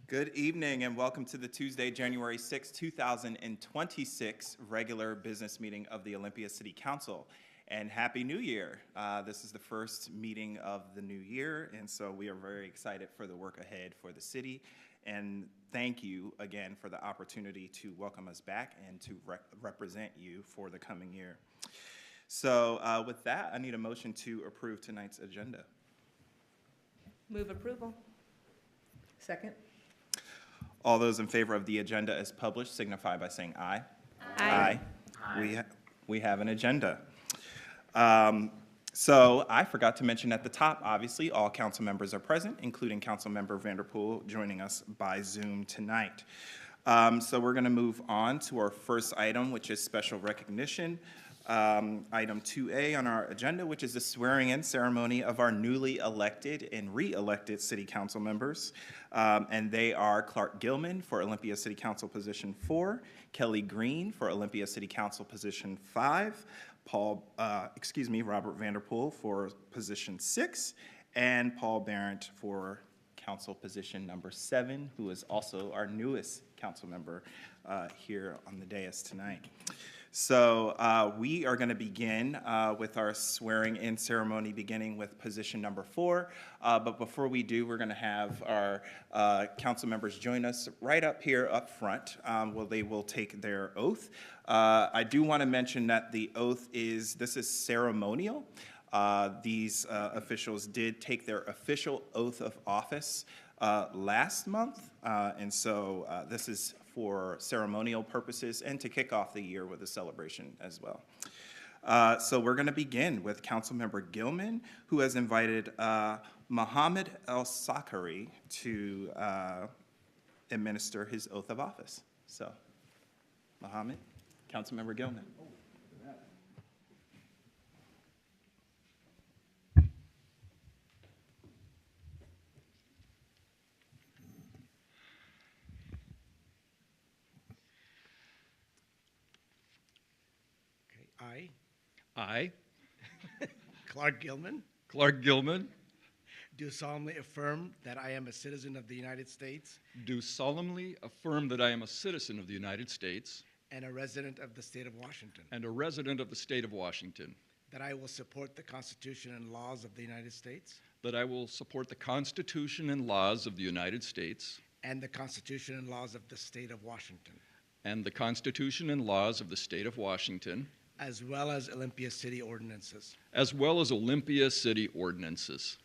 Good evening and welcome to the Tuesday, January 6, 2026 regular business meeting of the Olympia City Council. And Happy New Year. This is the first meeting of the new year, and so we are very excited for the work ahead for the city. And thank you again for the opportunity to welcome us back and to represent you for the coming year. So with that, I need a motion to approve tonight's agenda. Move approval. Second. All those in favor of the agenda as published signify by saying aye. Aye. Aye. We have an agenda. So I forgot to mention at the top, obviously, all council members are present, including Councilmember Vanderpool joining us by Zoom tonight. So we're going to move on to our first item, which is special recognition. Item 2A on our agenda, which is the swearing-in ceremony of our newly elected and re-elected city council members. And they are Clark Gilman for Olympia City Council Position 4, Kelly Green for Olympia City Council Position 5, Robert Vanderpool for Position 6, and Paul Barrett for Council Position number 7, who is also our newest council member here on the dais tonight. So we are going to begin with our swearing-in ceremony, beginning with position number 4. But before we do, we're going to have our council members join us right up here up front. They will take their oath. I do want to mention that the oath is ceremonial. These officials did take their official oath of office last month, and so this is for ceremonial purposes and to kick off the year with a celebration as well. So we're going to begin with Councilmember Gilman, who has invited Mohammed El-Sakari to administer his oath of office. So, Mohammed, Councilmember Gilman. I, Clark Gilman, Clark Gilman, do solemnly affirm that I am a citizen of the United States do solemnly affirm that I am a citizen of the United States and a resident of the state of Washington, and a resident of the state of Washington, that I will support the Constitution and laws of the United States that I will support the Constitution and laws of the United States and the Constitution and laws of the state of Washington, and the Constitution and laws of the state of Washington, as well as Olympia City ordinances, as well as Olympia City ordinances,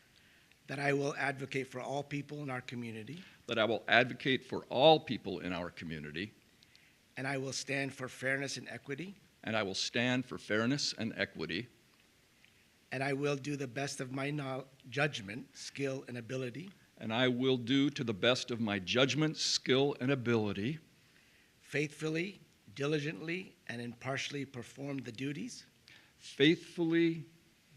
that I will advocate for all people in our community, that I will advocate for all people in our community, and I will stand for fairness and equity, and I will stand for fairness and equity, and I will do the best of my judgment, skill, and ability, and I will do to the best of my judgment, skill, and ability, faithfully, diligently, and impartially perform the duties, faithfully,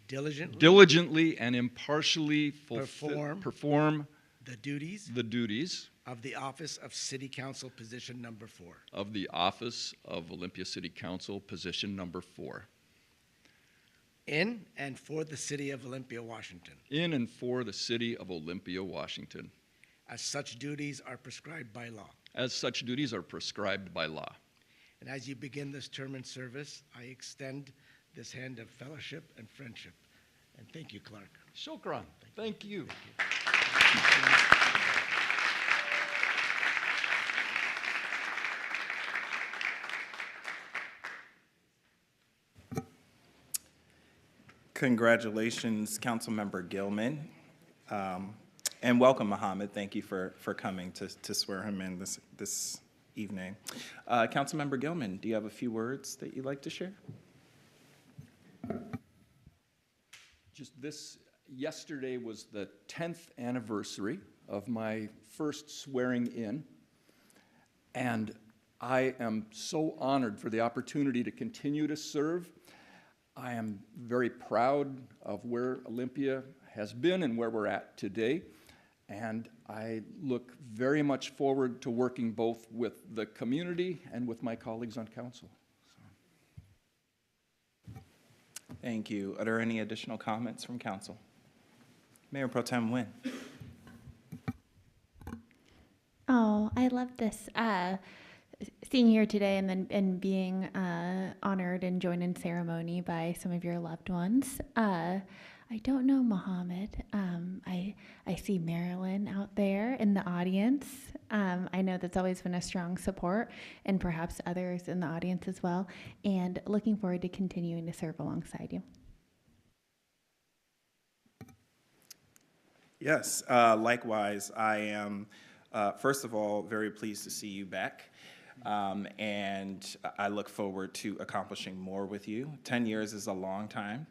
diligently and impartially perform the duties the duties of the office of City Council Position Number 4 of the office of Olympia City Council Position Number 4 in and for the city of Olympia, Washington, in and for the city of Olympia, Washington, as such duties are prescribed by law. as such duties are prescribed by law. And as you begin this term in service, I extend this hand of fellowship and friendship. And thank you, Clark. Shukran. Thank you. Congratulations, Councilmember Gilman. And welcome, Mohammed. Thank you for coming to swear him in this evening. Councilmember Gilman, do you have a few words that you'd like to share? Yesterday was the 10th anniversary of my first swearing in, and I am so honored for the opportunity to continue to serve. I am very proud of where Olympia has been and where we're at today, and I look very much forward to working both with the community and with my colleagues on council. Thank you. Are there any additional comments from council? Mayor Pro Tem Nguyen. Oh, I love this. Seeing you here today and being honored and joined in ceremony by some of your loved ones. I don't know Mohammed. I see Marilyn out there in the audience. I know that's always been a strong support, and perhaps others in the audience as well. And looking forward to continuing to serve alongside you. Yes, likewise, I am, first of all, very pleased to see you back. And I look forward to accomplishing more with you. 10 years is a long time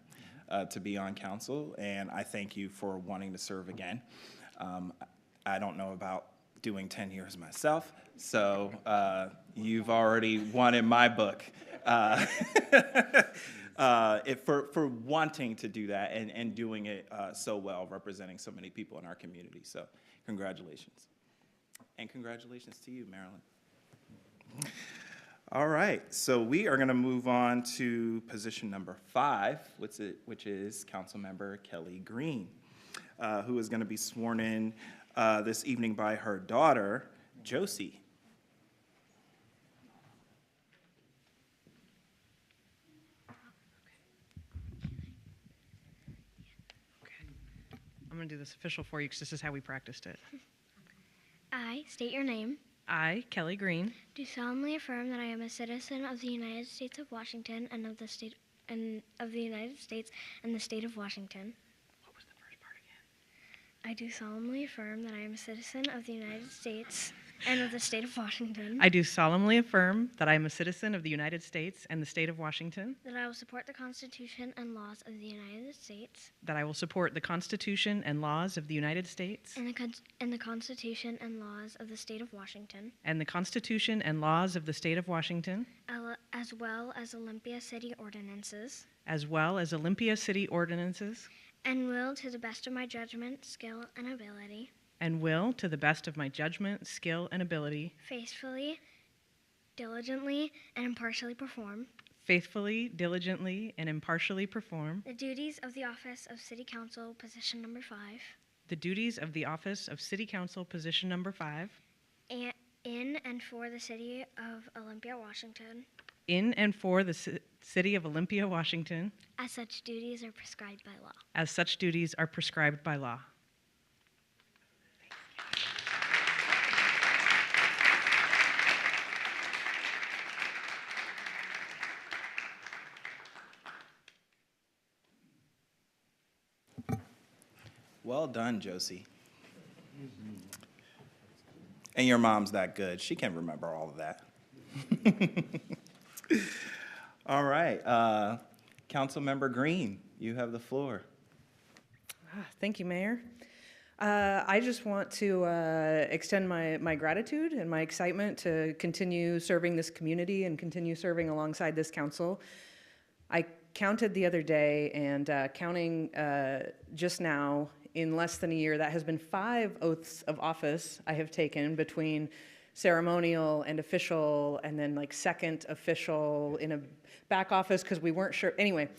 to be on council, and I thank you for wanting to serve again. I don't know about doing 10 years myself, so you've already won in my book for wanting to do that and doing it so well, representing so many people in our community. So congratulations. And congratulations to you, Marilyn. All right, so we are going to move on to position number 5, which is Councilmember Kelly Green, who is going to be sworn in this evening by her daughter, Josie. I'm going to do this official for you because this is how we practiced it. I state your name. I, Kelly Green, Do solemnly affirm that I am a citizen of the United States of Washington and of the state of the United States and the state of Washington. what was the first part again? I do solemnly affirm that I am a citizen of the United States and of the state of Washington. I do solemnly affirm that I am a citizen of the United States and the state of Washington, That I will support the Constitution and laws of the United States that I will support the Constitution and laws of the United States and the Constitution and laws of the state of Washington, and the Constitution and laws of the state of Washington, as well as Olympia City ordinances, as well as Olympia City ordinances, and will, to the best of my judgment, skill, and ability, and will, to the best of my judgment, skill, and ability, faithfully, diligently, and impartially perform faithfully, diligently, and impartially perform the duties of the office of City Council, position number 5, the duties of the office of City Council, position number 5, in and for the city of Olympia, Washington, in and for the city of Olympia, Washington, as such duties are prescribed by law. as such duties are prescribed by law. Well done, Josie. And your mom's that good. She can remember all of that. All right. Councilmember Green, you have the floor. Thank you, Mayor. I just want to extend my gratitude and my excitement to continue serving this community and continue serving alongside this council. I counted the other day, and counting just now, in less than a year, that has been 5 oaths of office I have taken between ceremonial and official, and then like second official in a back office because we weren't sure. Anyway,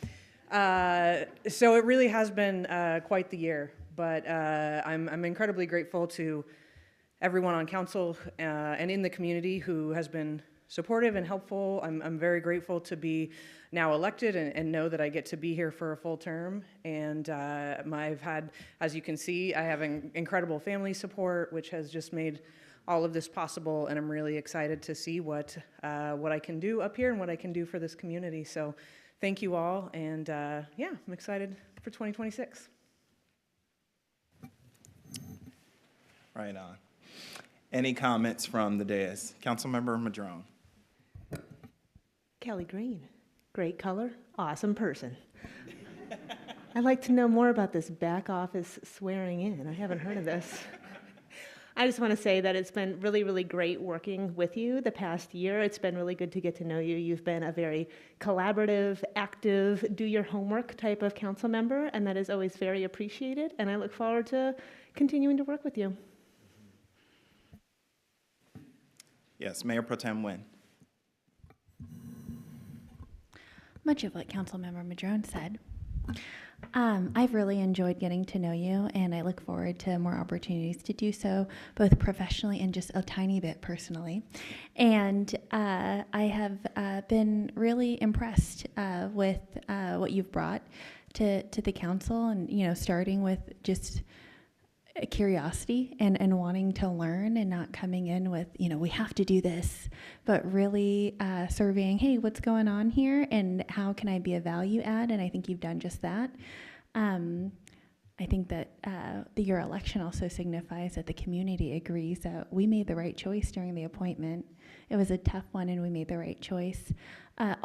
so it really has been quite the year, but I'm incredibly grateful to everyone on council and in the community who has been supportive and helpful. I'm very grateful to be now elected and know that I get to be here for a full term. And I've had, as you can see, I have incredible family support, which has just made all of this possible. And I'm really excited to see what I can do up here and what I can do for this community. So thank you all. And yeah, I'm excited for 2026. Right on. Any comments from the dais? Councilmember Madrone. Kelly Green, great color, awesome person. I'd like to know more about this back office swearing in. I haven't heard of this. I just want to say that it's been really, really great working with you the past year. It's been really good to get to know you. You've been a very collaborative, active, do your homework type of council member, and that is always very appreciated, and I look forward to continuing to work with you. Yes, Mayor Pro Tem Nguyen. Much of what Councilmember Madrone said. I've really enjoyed getting to know you, and I look forward to more opportunities to do so, both professionally and just a tiny bit personally. And I have been really impressed with what you've brought to the council, and starting with just a curiosity and wanting to learn, and not coming in with we have to do this, but really surveying, hey, what's going on here, and how can I be a value add? And I think you've done just that. I think that your election also signifies that the community agrees that we made the right choice during the appointment. It was a tough one, and we made the right choice.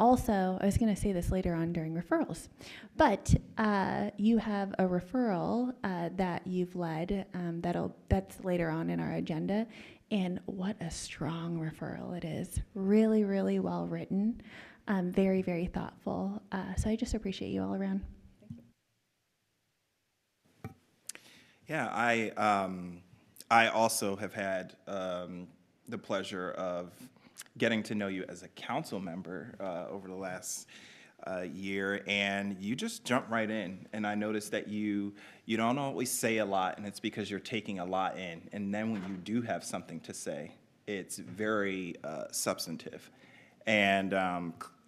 Also, I was going to say this later on during referrals, but you have a referral that you've led that's later on in our agenda, and what a strong referral it is. Really, really well written, very, very thoughtful. So I just appreciate you all around. Yeah, I also have had the pleasure of getting to know you as a council member over the last year, and you just jump right in. And I noticed that you don't always say a lot, and it's because you're taking a lot in. And then when you do have something to say, it's very substantive. And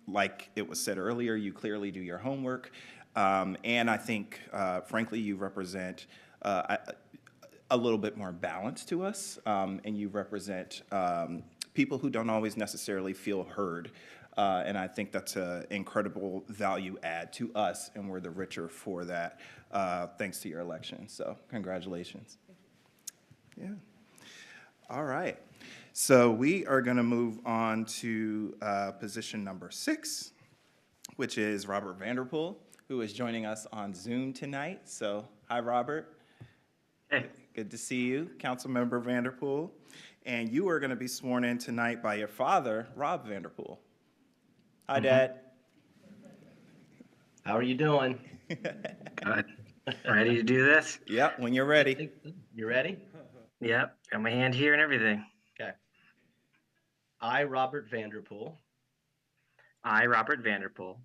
like it was said earlier, you clearly do your homework. And I think, frankly, you represent a little bit more balance to us, and you represent people who don't always necessarily feel heard. And I think that's an incredible value add to us, and we're the richer for that, thanks to your election. So congratulations. Yeah. All right. So we are going to move on to position number 6, which is Robert Vanderpool, who is joining us on Zoom tonight. So hi, Robert. Hey. Good to see you, Councilmember Vanderpool. And you are going to be sworn in tonight by your father, Rob Vanderpool. Hi, Dad. How are you doing? Good. Ready to do this? Yep, when you're ready. You ready? Yep, got my hand here and everything. Okay. I, Robert Vanderpool, I, Robert Vanderpool,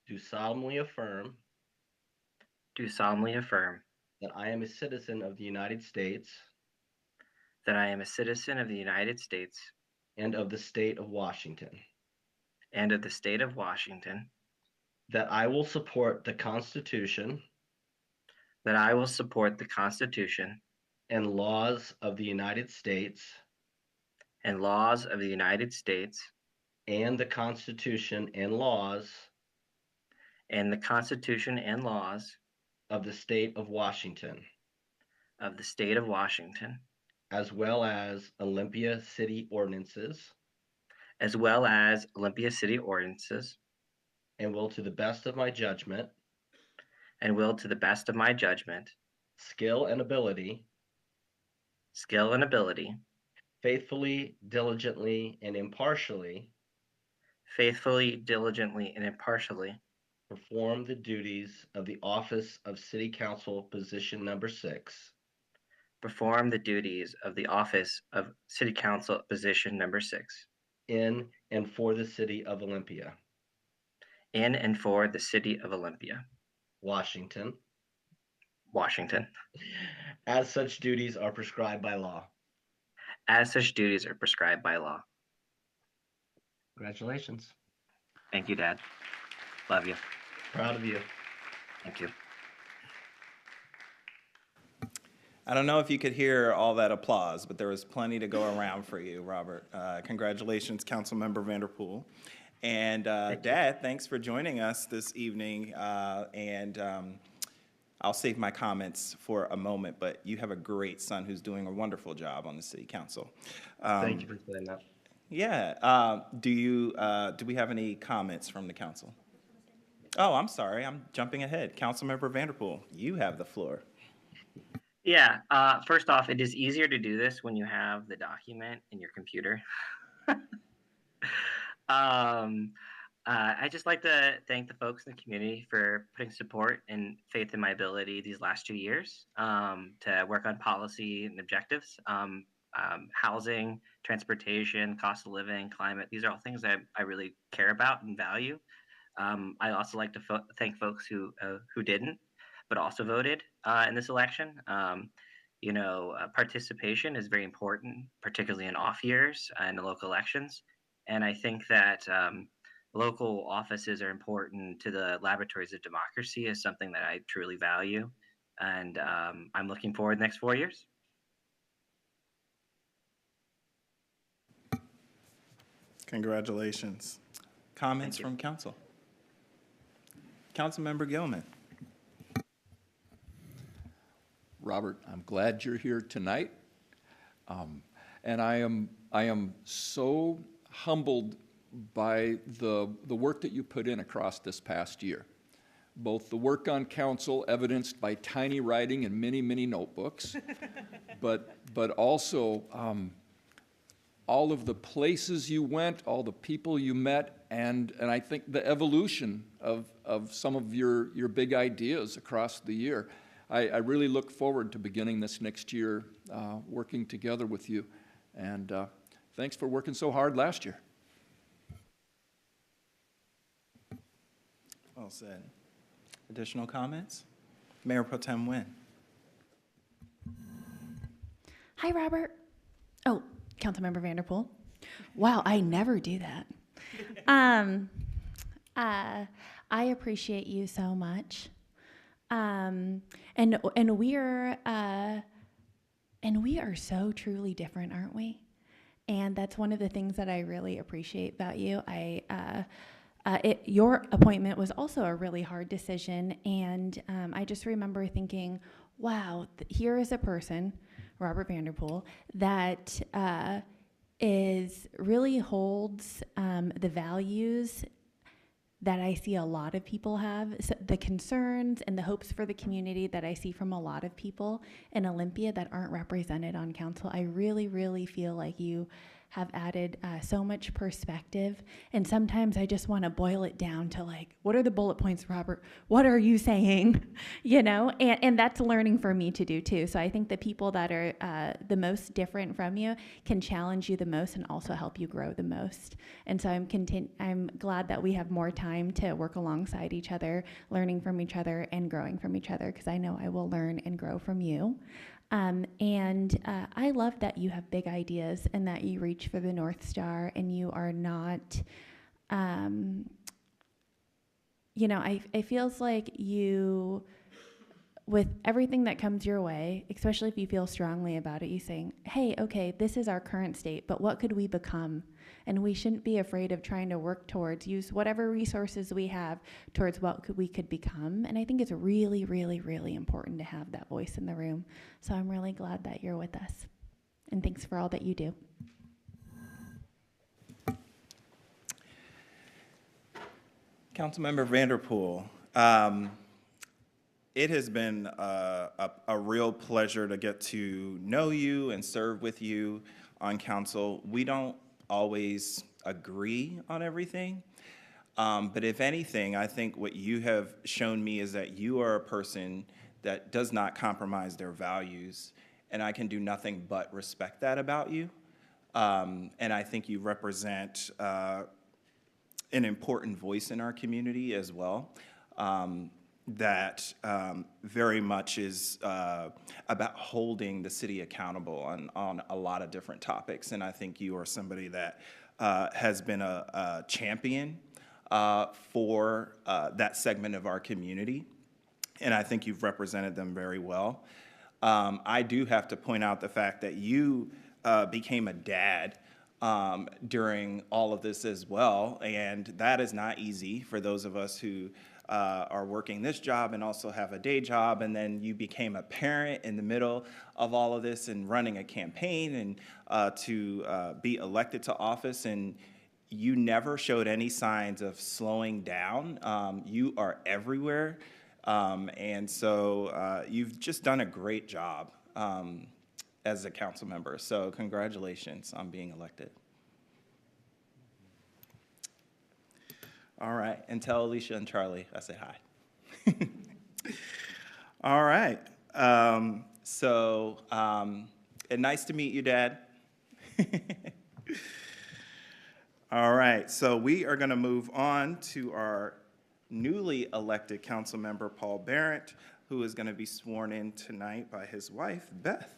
do solemnly affirm do solemnly affirm that I am a citizen of the United States that I am a citizen of the United States and of the state of Washington, and of the state of Washington, that I will support the Constitution that I will support the Constitution and laws of the United States and laws of the United States and the Constitution and laws and the Constitution and laws of the state of Washington, of the state of Washington, as well as Olympia city ordinances, as well as Olympia city ordinances, and will to the best of my judgment, and will to the best of my judgment, skill and ability, faithfully, diligently, and impartially perform the duties of the office of City Council position number 6 perform the duties of the office of City Council position number 6 in and for the city of Olympia, in and for the city of Olympia, Washington, as such duties are prescribed by law. Congratulations. Thank you, Dad. Love you. Proud of you. Thank you. I don't know if you could hear all that applause, but there was plenty to go around for you, Robert. Congratulations, Councilmember Vanderpool. And Dad, thanks for joining us this evening. I'll save my comments for a moment, but you have a great son who's doing a wonderful job on the City Council. Thank you for saying that. Yeah. Do we have any comments from the council? Oh, I'm sorry. I'm jumping ahead. Councilmember Vanderpool, you have the floor. Yeah. First off, it is easier to do this when you have the document in your computer. I just like to thank the folks in the community for putting support and faith in my ability these last 2 years to work on policy and objectives. Housing, transportation, cost of living, climate, these are all things that I really care about and value. I also like to thank folks who didn't. but also voted in this election. Participation is very important, particularly in off years and the local elections. And I think that local offices are important to the laboratories of democracy is something that I truly value. And I'm looking forward to the next 4 years. Congratulations. Comments from council? Councilmember Gilman. Robert, I'm glad you're here tonight. And I am so humbled by the work that you put in across this past year. Both the work on council, evidenced by tiny writing and many, many notebooks, but also all of the places you went, all the people you met, and I think the evolution of some of your big ideas across the year. I really look forward to beginning this next year working together with you. And thanks for working so hard last year. Well said. Additional comments? Mayor Pro Tem Nguyen. Hi, Robert. Oh, Councilmember Vanderpool. Wow, I never do that. I appreciate you so much. And we are so truly different, aren't we? And that's one of the things that I really appreciate about you. Your appointment was also a really hard decision, and I just remember thinking, wow, here is a person, Robert Vanderpool, that really holds the values that I see a lot of people have, so the concerns and the hopes for the community that I see from a lot of people in Olympia that aren't represented on council. I really, really feel like you have added so much perspective, and sometimes I just want to boil it down to like, what are the bullet points, Robert? What are you saying? And that's learning for me to do too. So I think the people that are the most different from you can challenge you the most and also help you grow the most. And so I'm glad that we have more time to work alongside each other, learning from each other and growing from each other, because I know I will learn and grow from you. I love that you have big ideas and that you reach for the North Star and you are not, it feels like you, with everything that comes your way, especially if you feel strongly about it, you saying, hey, okay, this is our current state, but what could we become? And we shouldn't be afraid of trying to work towards, use whatever resources we have towards what we could become. And I think it's really, really, really important to have that voice in the room. So I'm really glad that you're with us. And thanks for all that you do. Councilmember Vanderpool, it has been a real pleasure to get to know you and serve with you on council. We don't always agree on everything, but if anything, I think what you have shown me is that you are a person that does not compromise their values, and I can do nothing but respect that about you. And I think you represent an important voice in our community as well. That very much is about holding the city accountable on a lot of different topics. And I think you are somebody that has been a champion for that segment of our community. And I think you've represented them very well. I do have to point out the fact that you became a dad during all of this as well. And that is not easy for those of us who are working this job and also have a day job, and then you became a parent in the middle of all of this and running a campaign and to be elected to office, and you never showed any signs of slowing down. You are everywhere, and so you've just done a great job as a council member, so congratulations on being elected. All right, and tell Alicia and Charlie I say hi. All right, and nice to meet you, Dad. All right, so we are gonna move on to our newly elected council member, Paul Barrett, who is going to be sworn in tonight by his wife, Beth.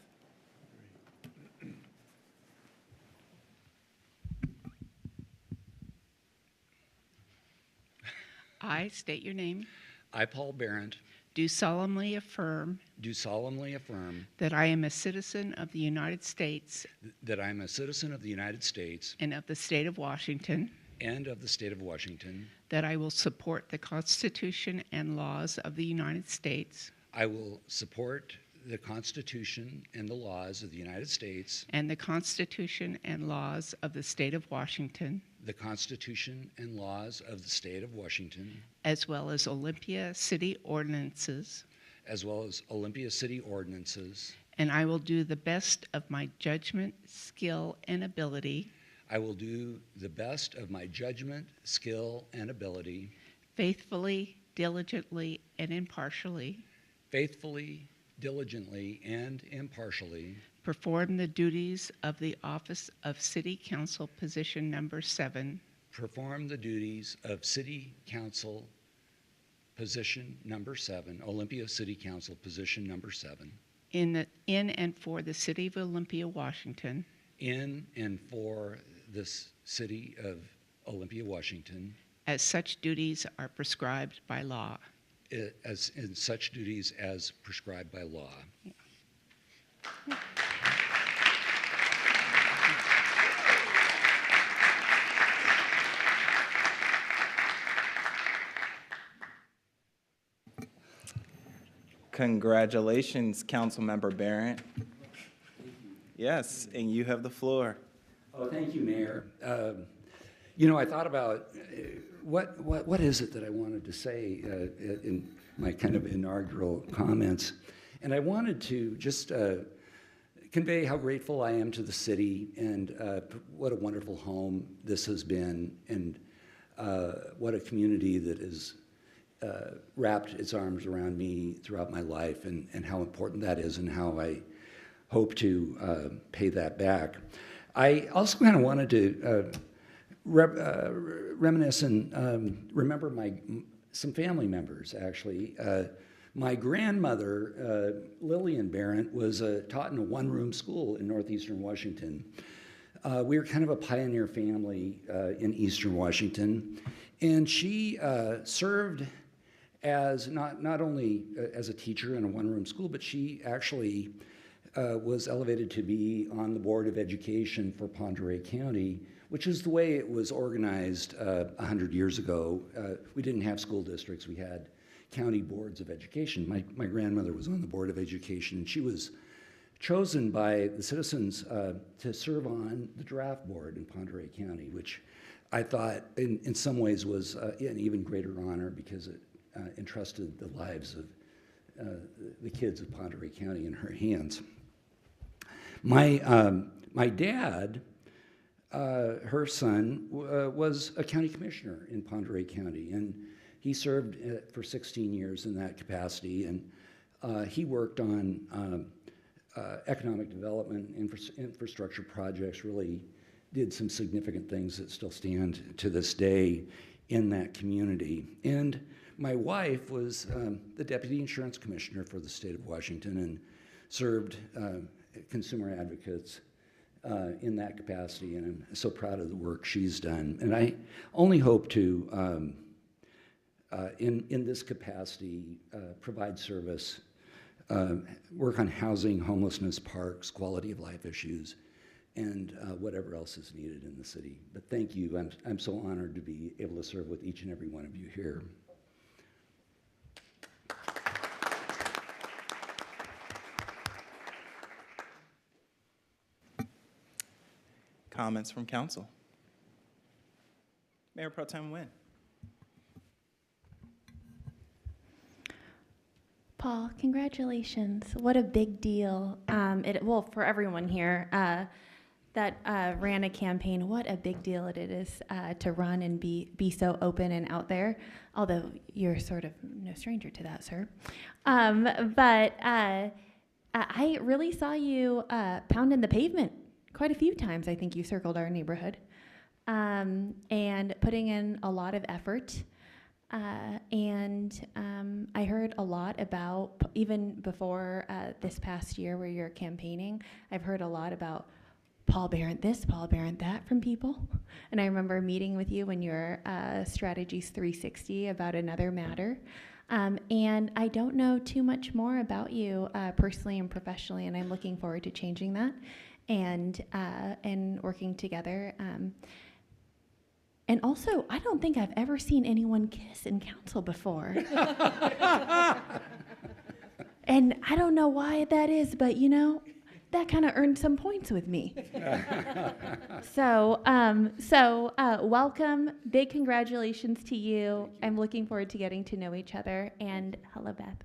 I state your name. I, Paul Barrett, Do solemnly affirm do solemnly affirm that I am a citizen of the United States that I am a citizen of the United States and of the state of Washington, and of the state of Washington. that I will support the Constitution and laws of the United States I will support the Constitution and the laws of the United States, and the Constitution and laws of the state of Washington, the Constitution and laws of the state of Washington, as well as Olympia city ordinances, as well as Olympia city ordinances. and I will do the best of my judgment, skill, and ability, I will do the best of my judgment, skill, and ability, faithfully, diligently, and impartially, faithfully, diligently, and impartially, perform the duties of the office of City Council Position Number 7 perform the duties of City Council Position Number 7, Olympia City Council Position Number 7, in and for the City of Olympia, Washington, in and for this city of Olympia, Washington, as such duties are prescribed by law. as in such duties as prescribed by law. Congratulations, Councilmember Barrett. Yes, and you have the floor. Oh, thank you, Mayor. You know, I thought about what is it that I wanted to say in my kind of inaugural comments, and I wanted to just convey how grateful I am to the city and what a wonderful home this has been, and what a community that has wrapped its arms around me throughout my life, and how important that is, and how I hope to pay that back. I also kind of wanted to reminisce and remember some family members, actually. My grandmother, Lillian Barrett, was taught in a one-room school in northeastern Washington. We were kind of a pioneer family in eastern Washington, and she served as not only as a teacher in a one-room school, but she actually was elevated to be on the Board of Education for Pend Oreille County, which is the way it was organized 100 years ago. We didn't have school districts, we had county boards of education. My grandmother was on the Board of Education, and she was chosen by the citizens to serve on the draft board in Pend Oreille County, which I thought in some ways was an even greater honor because it entrusted the lives of the kids of Pend Oreille County in her hands. My dad, her son, was a county commissioner in Pend Oreille County, and he served for 16 years in that capacity, and he worked on economic development, infrastructure projects, really did some significant things that still stand to this day in that community. And my wife was the deputy insurance commissioner for the state of Washington and served consumer advocates in that capacity, and I'm so proud of the work she's done. And I only hope to, in this capacity, provide service, work on housing, homelessness, parks, quality of life issues, and whatever else is needed in the city. But thank you. I'm so honored to be able to serve with each and every one of you here. Comments from council? Mayor Pro Tem Nguyen. Paul, congratulations. What a big deal. Well, for everyone here that ran a campaign, what a big deal it is to run and be so open and out there, although you're sort of no stranger to that, sir. But I really saw you pounding the pavement quite a few times. I think you circled our neighborhood and putting in a lot of effort. I heard a lot about, even before this past year where you're campaigning, I've heard a lot about Paul Barrett this, Paul Barrett that from people. And I remember meeting with you when you were Strategies 360 about another matter. And I don't know too much more about you personally and professionally, and I'm looking forward to changing that and working together. And also, I don't think I've ever seen anyone kiss in council before. And I don't know why that is, but you know, that kind of earned some points with me. So welcome. Big congratulations to you. I'm looking forward to getting to know each other. And hello, Beth.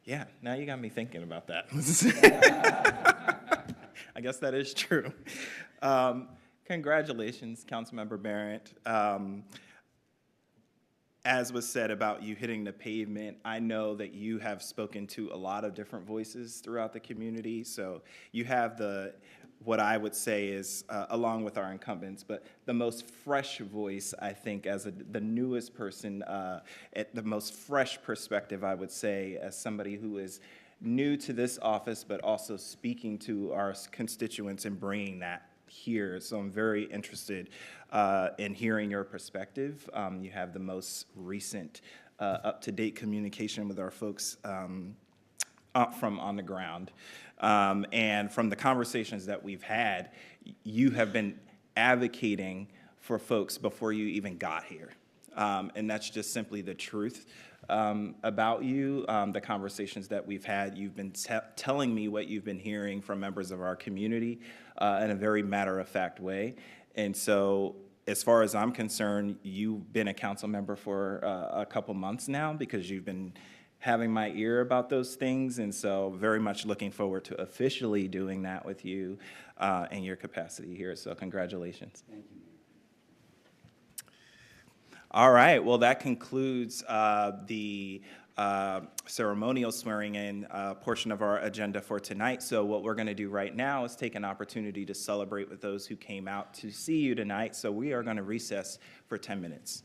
Yeah, now you got me thinking about that. I guess that is true. Congratulations, Councilmember Barrett. As was said about you hitting the pavement, I know that you have spoken to a lot of different voices throughout the community. So you have what I would say is, along with our incumbents, but the most fresh voice, I think, as the newest person, at the most fresh perspective, I would say, as somebody who is new to this office, but also speaking to our constituents and bringing that here. So I'm very interested in hearing your perspective. You have the most recent up-to-date communication with our folks from on the ground. And from the conversations that we've had, you have been advocating for folks before you even got here. And that's just simply the truth about you. The conversations that we've had, you've been telling me what you've been hearing from members of our community in a very matter-of-fact way. And so as far as I'm concerned, you've been a council member for a couple months now because you've been having my ear about those things. And so very much looking forward to officially doing that with you in your capacity here. So congratulations. Thank you. All right, well, that concludes the ceremonial swearing in portion of our agenda for tonight. So what we're going to do right now is take an opportunity to celebrate with those who came out to see you tonight. So we are going to recess for 10 minutes.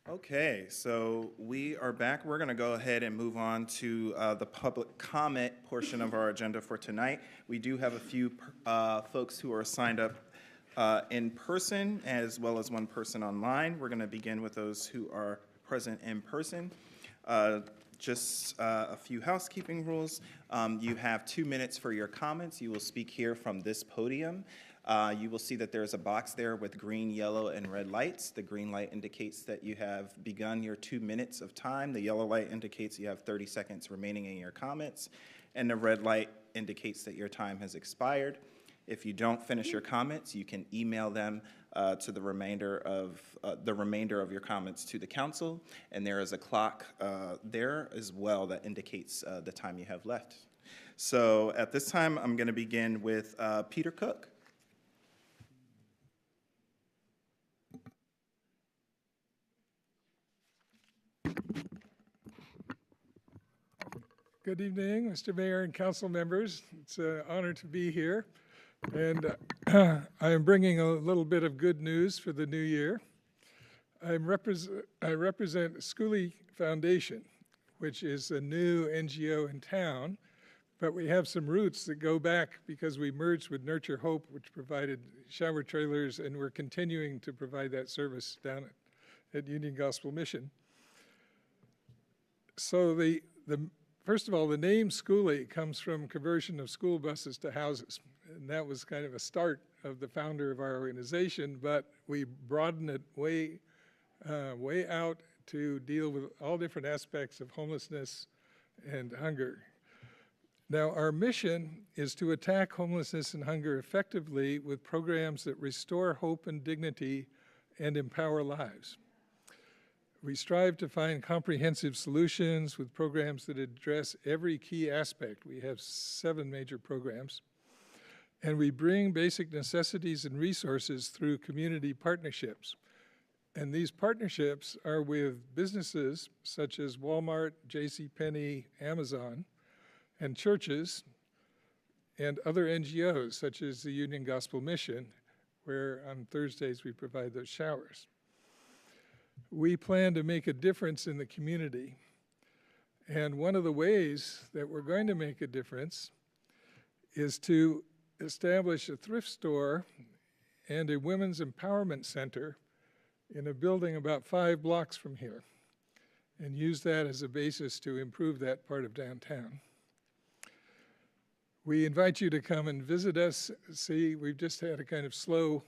Okay, so we are back. We're going to go ahead and move on to the public comment portion of our agenda for tonight. We do have a few folks who are signed up in person as well as one person online. We're going to begin with those who are present in person. Just a few housekeeping rules. You have 2 minutes for your comments. You will speak here from this podium. You will see that there's a box there with green, yellow, and red lights. The green light indicates that you have begun your 2 minutes of time. The yellow light indicates you have 30 seconds remaining in your comments. And the red light indicates that your time has expired. If you don't finish your comments, you can email them to the remainder of your comments to the council. And there is a clock there as well that indicates the time you have left. So at this time, I'm going to begin with Peter Cook. Good evening, Mr. Mayor and council members. It's an honor to be here. And I am bringing a little bit of good news for the new year. I represent Schooley Foundation, which is a new NGO in town, but we have some roots that go back because we merged with Nurture Hope, which provided shower trailers, and we're continuing to provide that service down at Union Gospel Mission. So first of all, the name Schooley comes from conversion of school buses to houses. And that was kind of a start of the founder of our organization, but we broadened it way out to deal with all different aspects of homelessness and hunger. Now, our mission is to attack homelessness and hunger effectively with programs that restore hope and dignity and empower lives. We strive to find comprehensive solutions with programs that address every key aspect. We have 7 major programs. And we bring basic necessities and resources through community partnerships. And these partnerships are with businesses such as Walmart, JCPenney, Amazon, and churches, and other NGOs such as the Union Gospel Mission, where on Thursdays we provide those showers. We plan to make a difference in the community. And one of the ways that we're going to make a difference is to establish a thrift store and a women's empowerment center in a building about 5 blocks from here, and use that as a basis to improve that part of downtown. We invite you to come and visit us. See, we've just had a kind of slow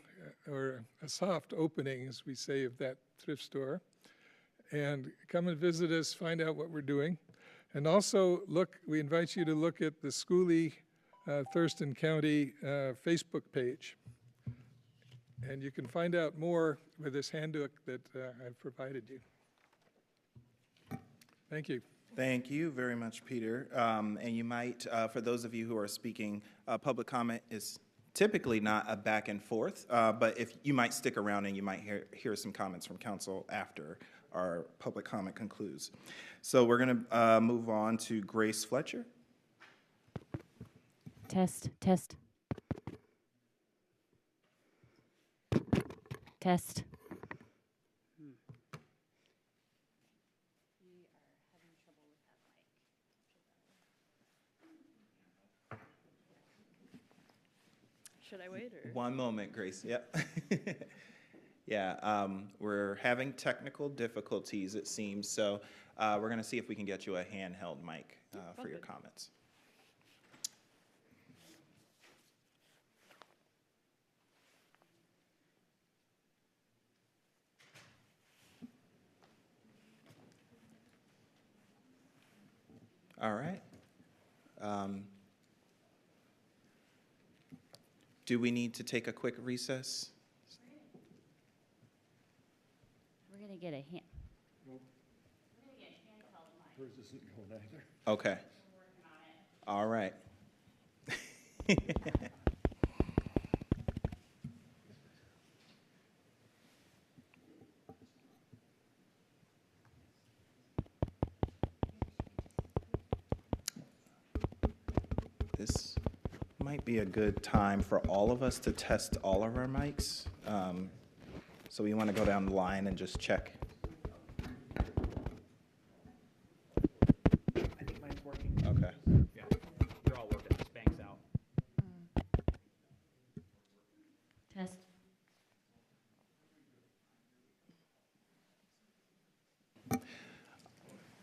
or a soft opening, as we say, of that thrift store. And come and visit us, find out what we're doing. And also we invite you to look at the Schooley Thurston County Facebook page. And you can find out more with this handbook that I've provided you. Thank you. Thank you very much, Peter. And you might, for those of you who are speaking, public comment is typically not a back and forth, but if you might stick around and you might hear some comments from council after our public comment concludes. So we're going to move on to Grace Fletcher. Test, test. Test. Should I wait or? One moment, Grace. Yep. Yeah, we're having technical difficulties, it seems, so we're going to see if we can get you a handheld mic for your comments. All right. Do we need to take a quick recess? We're going to get a hand. Hers isn't going either. Okay. All right. This might be a good time for all of us to test all of our mics. So we want to go down the line and just check.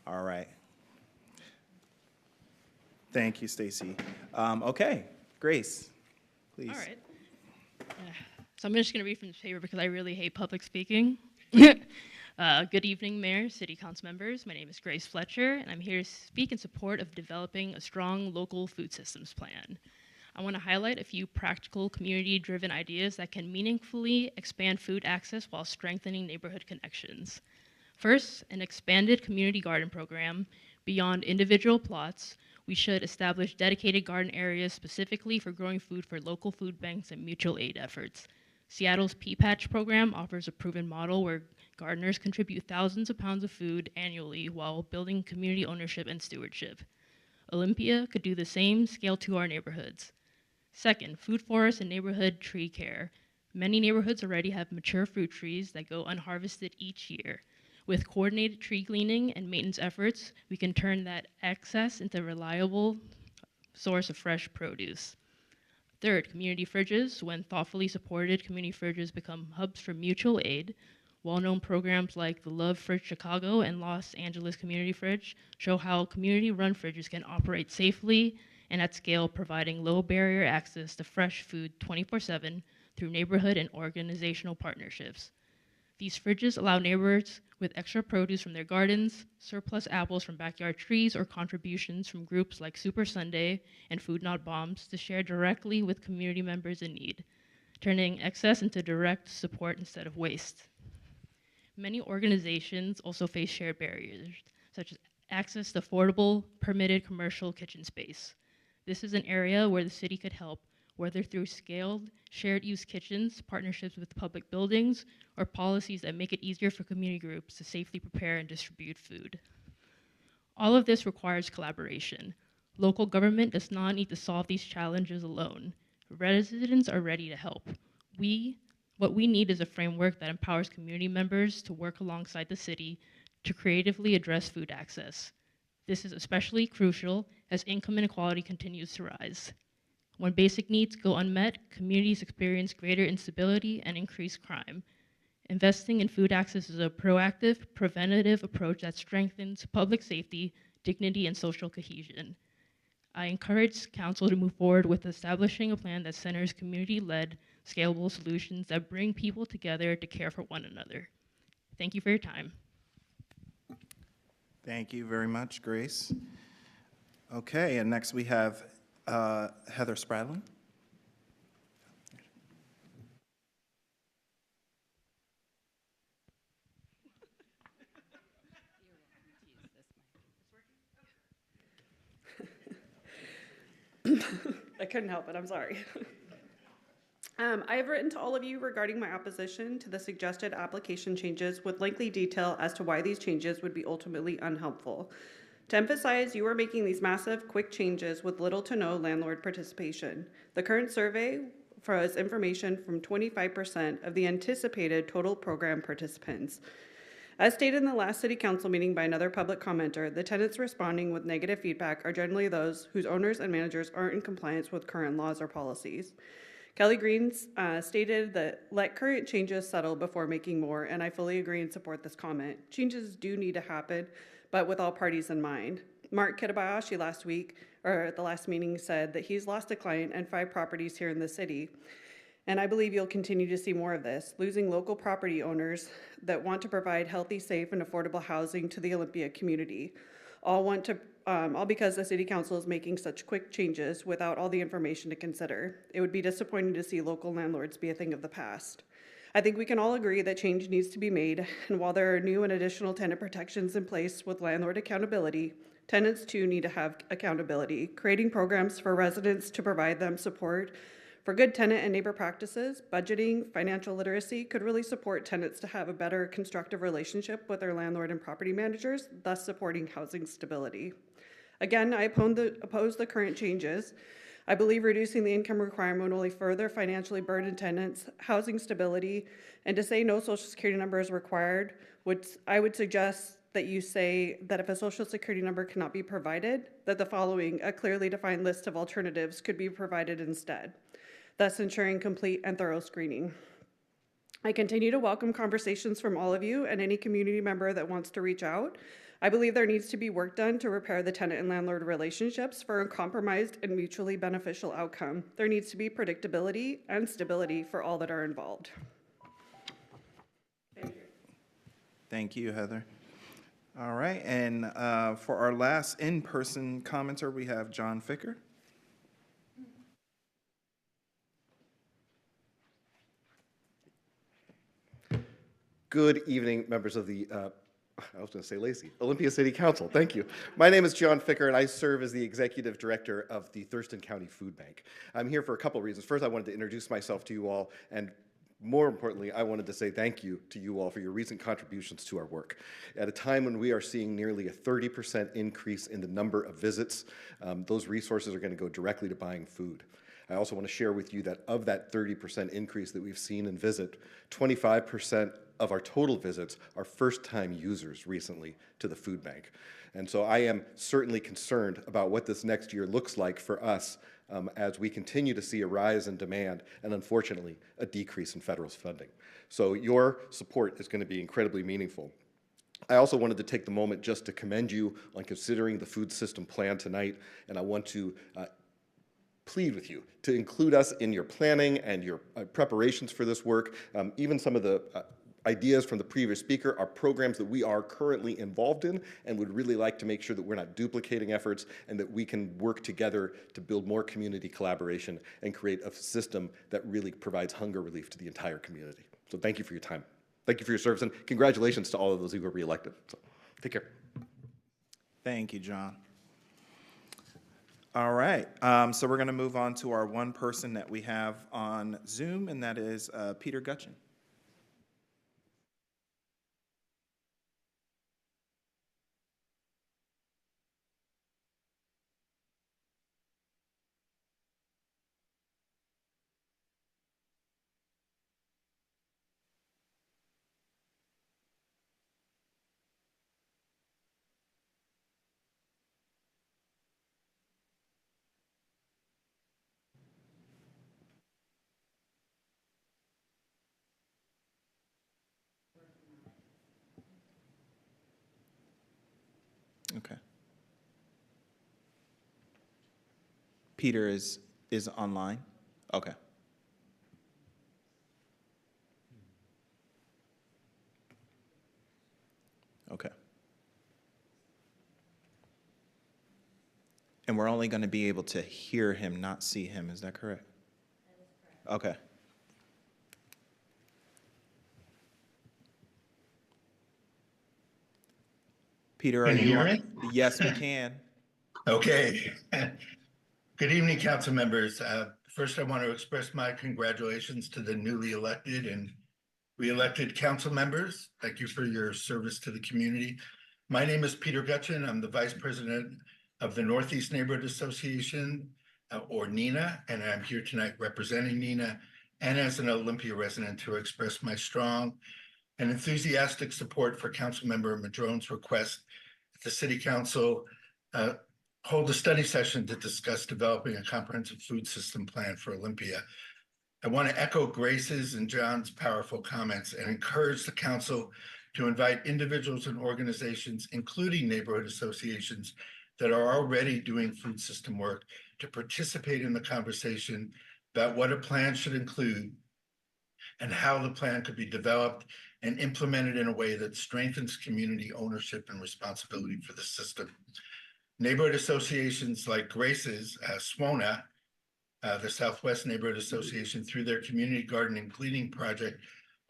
All right. Thank you, Stacy. Okay, Grace, please. All right. So I'm just going to read from the paper because I really hate public speaking. Good evening, Mayor, City Council members. My name is Grace Fletcher, and I'm here to speak in support of developing a strong local food systems plan. I want to highlight a few practical, community-driven ideas that can meaningfully expand food access while strengthening neighborhood connections. First, an expanded community garden program. Beyond individual plots, we should establish dedicated garden areas specifically for growing food for local food banks and mutual aid efforts. Seattle's Pea Patch program offers a proven model where gardeners contribute thousands of pounds of food annually while building community ownership and stewardship. Olympia could do the same, scale to our neighborhoods. Second, food forests and neighborhood tree care. Many neighborhoods already have mature fruit trees that go unharvested each year. With coordinated tree cleaning and maintenance efforts, we can turn that excess into a reliable source of fresh produce. Third, community fridges. When thoughtfully supported, community fridges become hubs for mutual aid. Well-known programs like the Love Fridge Chicago and Los Angeles Community Fridge show how community-run fridges can operate safely and at scale, providing low-barrier access to fresh food 24/7 through neighborhood and organizational partnerships. These fridges allow neighbors with extra produce from their gardens, surplus apples from backyard trees, or contributions from groups like Super Sunday and Food Not Bombs to share directly with community members in need, turning excess into direct support instead of waste. Many organizations also face shared barriers, such as access to affordable, permitted commercial kitchen space. This is an area where the city could help, whether through scaled, shared-use kitchens, partnerships with public buildings, or policies that make it easier for community groups to safely prepare and distribute food. All of this requires collaboration. Local government does not need to solve these challenges alone. Residents are ready to help. What we need is a framework that empowers community members to work alongside the city to creatively address food access. This is especially crucial as income inequality continues to rise. When basic needs go unmet, communities experience greater instability and increased crime. Investing in food access is a proactive, preventative approach that strengthens public safety, dignity, and social cohesion. I encourage Council to move forward with establishing a plan that centers community-led, scalable solutions that bring people together to care for one another. Thank you for your time. Thank you very much, Grace. Okay, and next we have Heather Spradlin. I couldn't help it, I'm sorry. I have written to all of you regarding my opposition to the suggested application changes with lengthy detail as to why these changes would be ultimately unhelpful. To emphasize, you are making these massive, quick changes with little to no landlord participation. The current survey has information from 25% of the anticipated total program participants. As stated in the last City Council meeting by another public commenter, the tenants responding with negative feedback are generally those whose owners and managers aren't in compliance with current laws or policies. Kelly Greens stated that let current changes settle before making more, and I fully agree and support this comment. Changes do need to happen, but with all parties in mind. Mark Kitabayashi last week, or at the last meeting, said that he's lost a client and 5 properties here in the city. And I believe you'll continue to see more of this, losing local property owners that want to provide healthy, safe, and affordable housing to the Olympia community. All because the City Council is making such quick changes without all the information to consider. It would be disappointing to see local landlords be a thing of the past. I think we can all agree that change needs to be made, and while there are new and additional tenant protections in place with landlord accountability, tenants too need to have accountability. Creating programs for residents to provide them support for good tenant and neighbor practices, budgeting, financial literacy could really support tenants to have a better constructive relationship with their landlord and property managers, thus supporting housing stability. Again, I oppose the current changes. I believe reducing the income requirement will only further financially burden tenants, housing stability, and to say no social security number is required, I would suggest that you say that if a social security number cannot be provided, that the following, a clearly defined list of alternatives could be provided instead, thus ensuring complete and thorough screening. I continue to welcome conversations from all of you and any community member that wants to reach out. I believe there needs to be work done to repair the tenant and landlord relationships for a compromised and mutually beneficial outcome. There needs to be predictability and stability for all that are involved. Thank you, Heather. All right, and for our last in-person commenter, we have John Ficker. Good evening, members of the, I was going to say Lacey, Olympia City Council. Thank you. My name is John Ficker, and I serve as the Executive Director of the Thurston County Food Bank. I'm here for a couple of reasons. First, I wanted to introduce myself to you all, and more importantly, I wanted to say thank you to you all for your recent contributions to our work. At a time when we are seeing nearly a 30% increase in the number of visits, those resources are going to go directly to buying food. I also want to share with you that of that 30% increase that we've seen in visit, 25% of our total visits are first-time users recently to the food bank. And so I am certainly concerned about what this next year looks like for us as we continue to see a rise in demand and, unfortunately, a decrease in federal funding. So your support is going to be incredibly meaningful. I also wanted to take the moment just to commend you on considering the food system plan tonight, and I want to plead with you to include us in your planning and your preparations for this work. Even some of the ideas from the previous speaker are programs that we are currently involved in and would really like to make sure that we're not duplicating efforts and that we can work together to build more community collaboration and create a system that really provides hunger relief to the entire community. So thank you for your time. Thank you for your service, and congratulations to all of those who were reelected. So take care. Thank you, John. All right, so we're going to move on to our one person that we have on Zoom, and that is Peter Gutchin. Okay. Peter is online? Okay. Okay. And we're only going to be able to hear him, not see him. Is that correct? That is correct. Okay. Peter, are Can you you hear on? me? Yes, we can. Okay. Good evening, council members. First, I want to express my congratulations to the newly elected and re-elected council members. Thank you for your service to the community. My name is Peter Gutchin. I'm the Vice President of the Northeast Neighborhood Association, or NENA, and I'm here tonight representing NENA and as an Olympia resident to express my strong and enthusiastic support for Councilmember Madrone's request that the City Council hold a study session to discuss developing a comprehensive food system plan for Olympia. I want to echo Grace's and John's powerful comments and encourage the council to invite individuals and organizations, including neighborhood associations that are already doing food system work, to participate in the conversation about what a plan should include and how the plan could be developed and implemented in a way that strengthens community ownership and responsibility for the system. Neighborhood associations like Grace's, SWONA, the Southwest Neighborhood Association, through their community garden and cleaning project,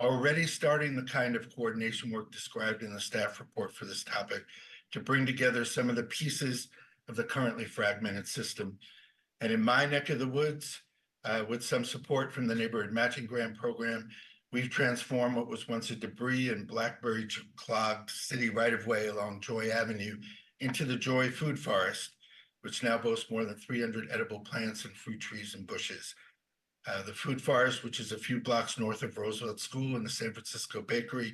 are already starting the kind of coordination work described in the staff report for this topic to bring together some of the pieces of the currently fragmented system. And in my neck of the woods, with some support from the Neighborhood Matching Grant Program, we've transformed what was once a debris and blackberry clogged city right-of-way along Joy Avenue into the Joy Food Forest, which now boasts more than 300 edible plants and fruit trees and bushes. The Food Forest, which is a few blocks north of Roosevelt School and the San Francisco Bakery,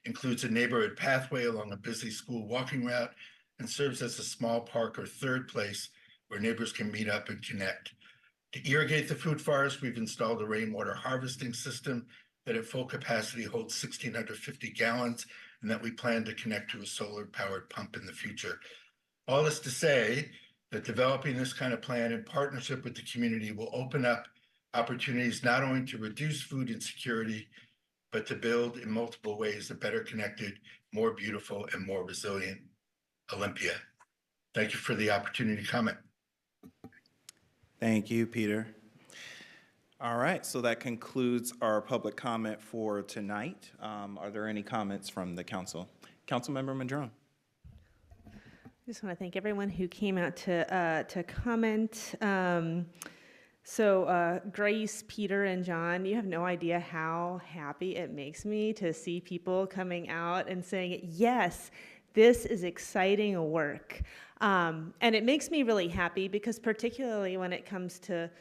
includes a neighborhood pathway along a busy school walking route and serves as a small park or third place where neighbors can meet up and connect. To irrigate the Food Forest, we've installed a rainwater harvesting system that at full capacity holds 1,650 gallons and that we plan to connect to a solar-powered pump in the future. All this to say that developing this kind of plan in partnership with the community will open up opportunities not only to reduce food insecurity, but to build in multiple ways a better connected, more beautiful, and more resilient Olympia. Thank you for the opportunity to comment. Thank you, Peter. All right, so that concludes our public comment for tonight. Are there any comments from the council? Councilmember Madrone. I just want to thank everyone who came out to comment. Grace, Peter, and John, you have no idea how happy it makes me to see people coming out and saying, yes, this is exciting work. And it makes me really happy because particularly when it comes to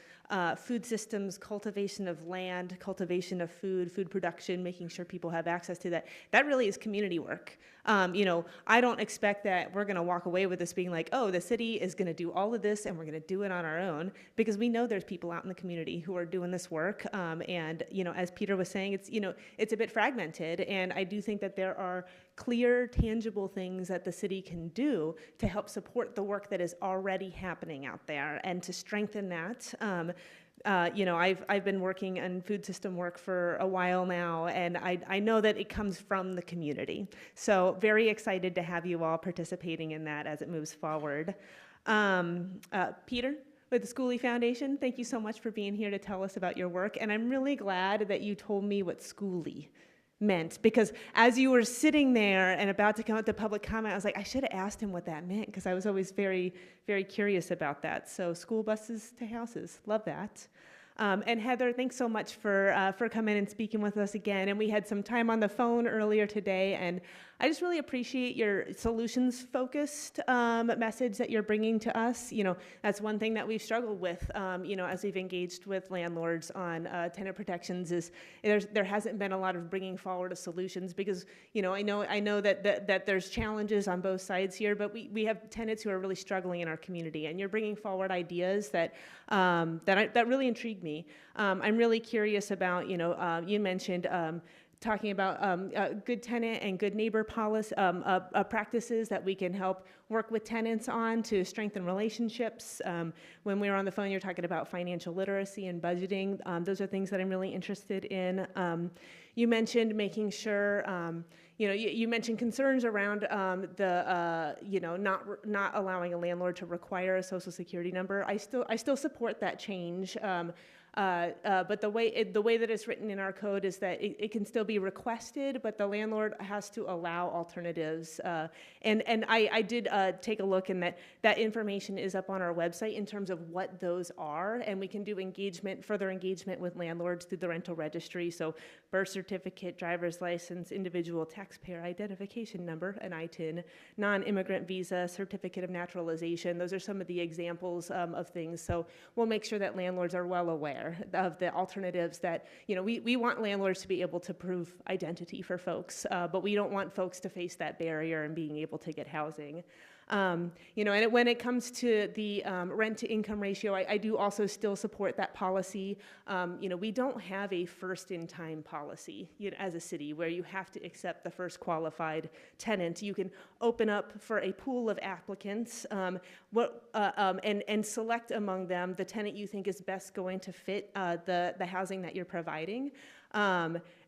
food systems, cultivation of land, cultivation of food, food production, making sure people have access to that, that really is community work. I don't expect that we're going to walk away with this being like, oh, the city is going to do all of this and we're going to do it on our own, because we know there's people out in the community who are doing this work. And as Peter was saying, it's a bit fragmented, and I do think that there are clear, tangible things that the city can do to help support the work that is already happening out there and to strengthen that. I've been working on food system work for a while now, and I know that it comes from the community. So very excited to have you all participating in that as it moves forward. Peter, with the Schoolie Foundation, thank you so much for being here to tell us about your work, and I'm really glad that you told me what Schoolie meant, because as you were sitting there and about to come out to public comment, I was like, I should have asked him what that meant, because I was always very, very curious about that. So school buses to houses, love that. And Heather, thanks so much for coming and speaking with us again. And we had some time on the phone earlier today, and I just really appreciate your solutions-focused message that you're bringing to us. That's one thing that we've struggled with, as we've engaged with landlords on tenant protections, is there hasn't been a lot of bringing forward of solutions, because I know that there's challenges on both sides here, but we have tenants who are really struggling in our community, and you're bringing forward ideas that really intrigue me. I'm really curious about you mentioned. Talking about good tenant and good neighbor policy practices that we can help work with tenants on to strengthen relationships. When we were on the phone, you're talking about financial literacy and budgeting. Those are things that I'm really interested in. You mentioned making sure, you mentioned concerns around not allowing a landlord to require a social security number. I still support that change. But the way that it's written in our code is that it can still be requested, but the landlord has to allow alternatives. And I did take a look, and that information is up on our website in terms of what those are, and we can do further engagement with landlords through the rental registry. So birth certificate, driver's license, individual taxpayer identification number, an ITIN, non-immigrant visa, certificate of naturalization. Those are some of the examples of things. So we'll make sure that landlords are well aware of the alternatives that, we want landlords to be able to prove identity for folks, but we don't want folks to face that barrier in being able to get housing. And when it comes to the rent to income ratio, I do also still support that policy. We don't have a first in time policy as a city where you have to accept the first qualified tenant. You can open up for a pool of applicants and select among them the tenant you think is best going to fit the housing that you're providing.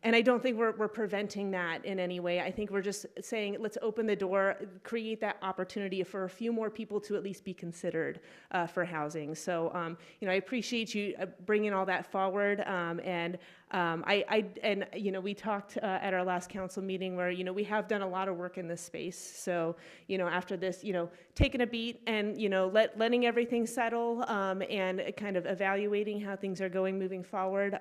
And I don't think we're preventing that in any way. I think we're just saying, let's open the door, create that opportunity for a few more people to at least be considered for housing. So, I appreciate you bringing all that forward. We talked at our last council meeting where, we have done a lot of work in this space. So, after this, taking a beat and, letting everything settle and kind of evaluating how things are going moving forward.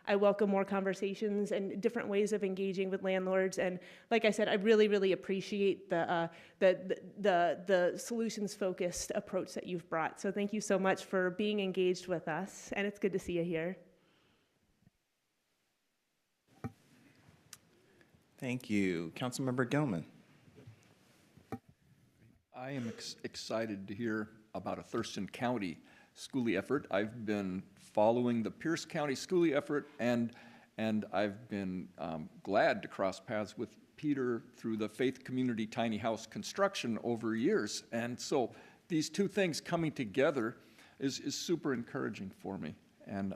I welcome more conversations and different ways of engaging with landlords. And like I said, I really, really appreciate the solutions-focused approach that you've brought. So thank you so much for being engaged with us, and it's good to see you here. Thank you. Councilmember Gilman. I am excited to hear about a Thurston County schoolie effort. I've been following the Pierce County schoolie effort, and I've been glad to cross paths with Peter through the Faith Community Tiny House construction over years. And so these two things coming together is super encouraging for me. And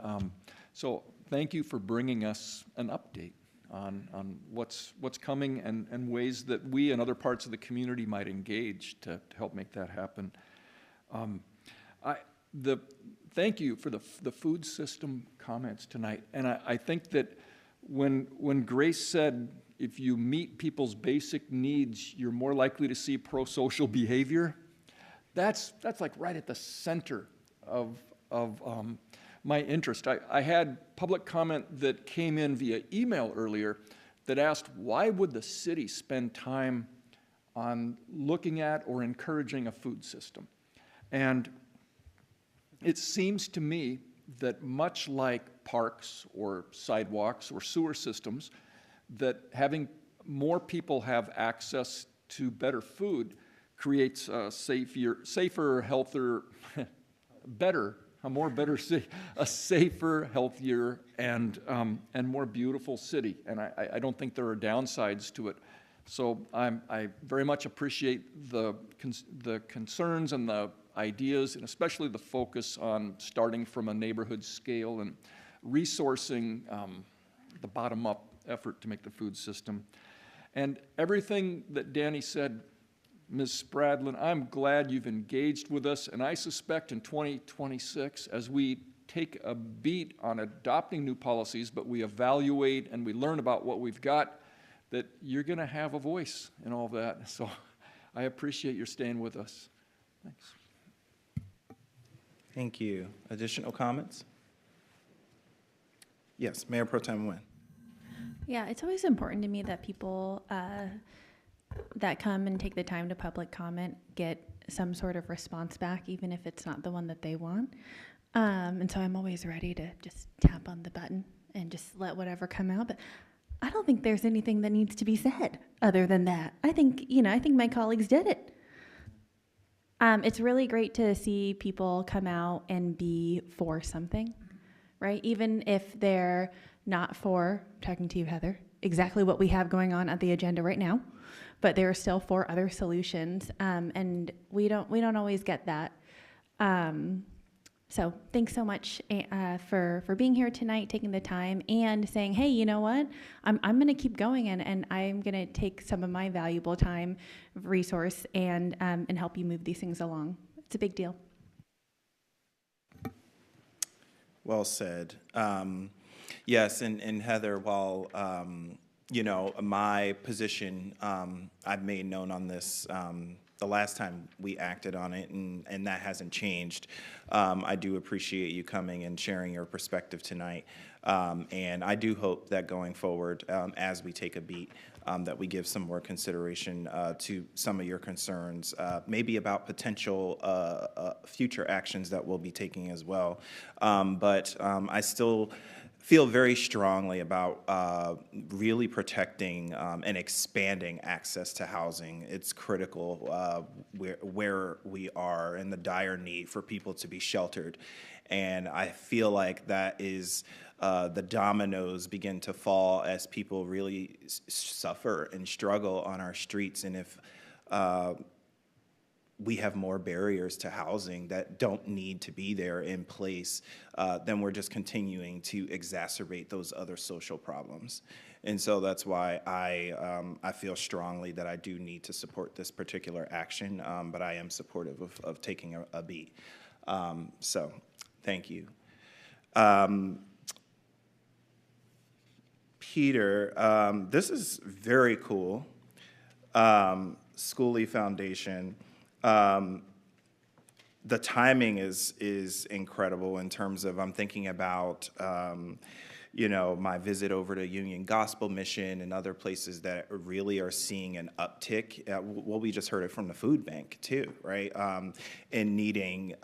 so thank you for bringing us an update on what's coming and ways that we and other parts of the community might engage to help make that happen. Thank you for the food system comments tonight. And I think that when Grace said, if you meet people's basic needs, you're more likely to see pro-social behavior, that's like right at the center of my interest. I had public comment that came in via email earlier that asked, why would the city spend time on looking at or encouraging a food system? And it seems to me that much like parks or sidewalks or sewer systems, that having more people have access to better food creates a safer, healthier, a safer, healthier, and more beautiful city. And I don't think there are downsides to it. So I very much appreciate the concerns and the ideas, and especially the focus on starting from a neighborhood scale and resourcing the bottom-up effort to make the food system. And everything that Danny said, Ms. Spradlin, I'm glad you've engaged with us, and I suspect in 2026, as we take a beat on adopting new policies, but we evaluate and we learn about what we've got, that you're going to have a voice in all of that. So I appreciate your staying with us. Thanks. Thank you. Additional comments? Yes, Mayor Pro Tem Nguyen. Yeah, it's always important to me that people that come and take the time to public comment get some sort of response back, even if it's not the one that they want. And so I'm always ready to just tap on the button and just let whatever come out. But I don't think there's anything that needs to be said other than that. I think my colleagues did it. It's really great to see people come out and be for something, right? Even if they're not for, talking to you, Heather, exactly what we have going on at the agenda right now, but they're still for other solutions, and we don't always get that. So thanks so much for being here tonight, taking the time, and saying, hey, you know what? I'm going to keep going, and I'm going to take some of my valuable time, resource, and help you move these things along. It's a big deal. Well said. Yes, and Heather, while my position I've made known on this the last time we acted on it, and that hasn't changed. I do appreciate you coming and sharing your perspective tonight, and I do hope that going forward, as we take a beat, that we give some more consideration to some of your concerns, maybe about potential future actions that we'll be taking as well. But I still feel very strongly about really protecting and expanding access to housing. It's critical where we are and the dire need for people to be sheltered. And I feel like that is the dominoes begin to fall as people really suffer and struggle on our streets. And if we have more barriers to housing that don't need to be there in place, then we're just continuing to exacerbate those other social problems. And so that's why I feel strongly that I do need to support this particular action, but I am supportive of taking a beat. So thank you. Peter, this is very cool. Schoolie Foundation. The timing is incredible in terms of I'm thinking about my visit over to Union Gospel Mission and other places that really are seeing an uptick. Well, we just heard it from the food bank too, right? In needing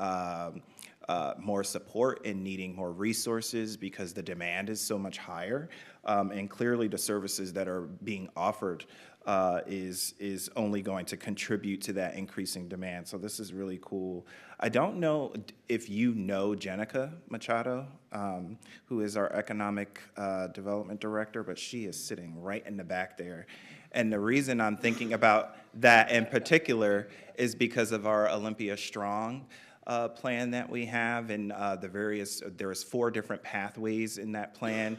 more support and needing more resources because the demand is so much higher, and clearly the services that are being offered is only going to contribute to that increasing demand. So this is really cool. I don't know if you know Jenica Machado, who is our economic development director, but she is sitting right in the back there. And the reason I'm thinking about that in particular is because of our Olympia Strong plan that we have, and there's 4 different pathways in that plan.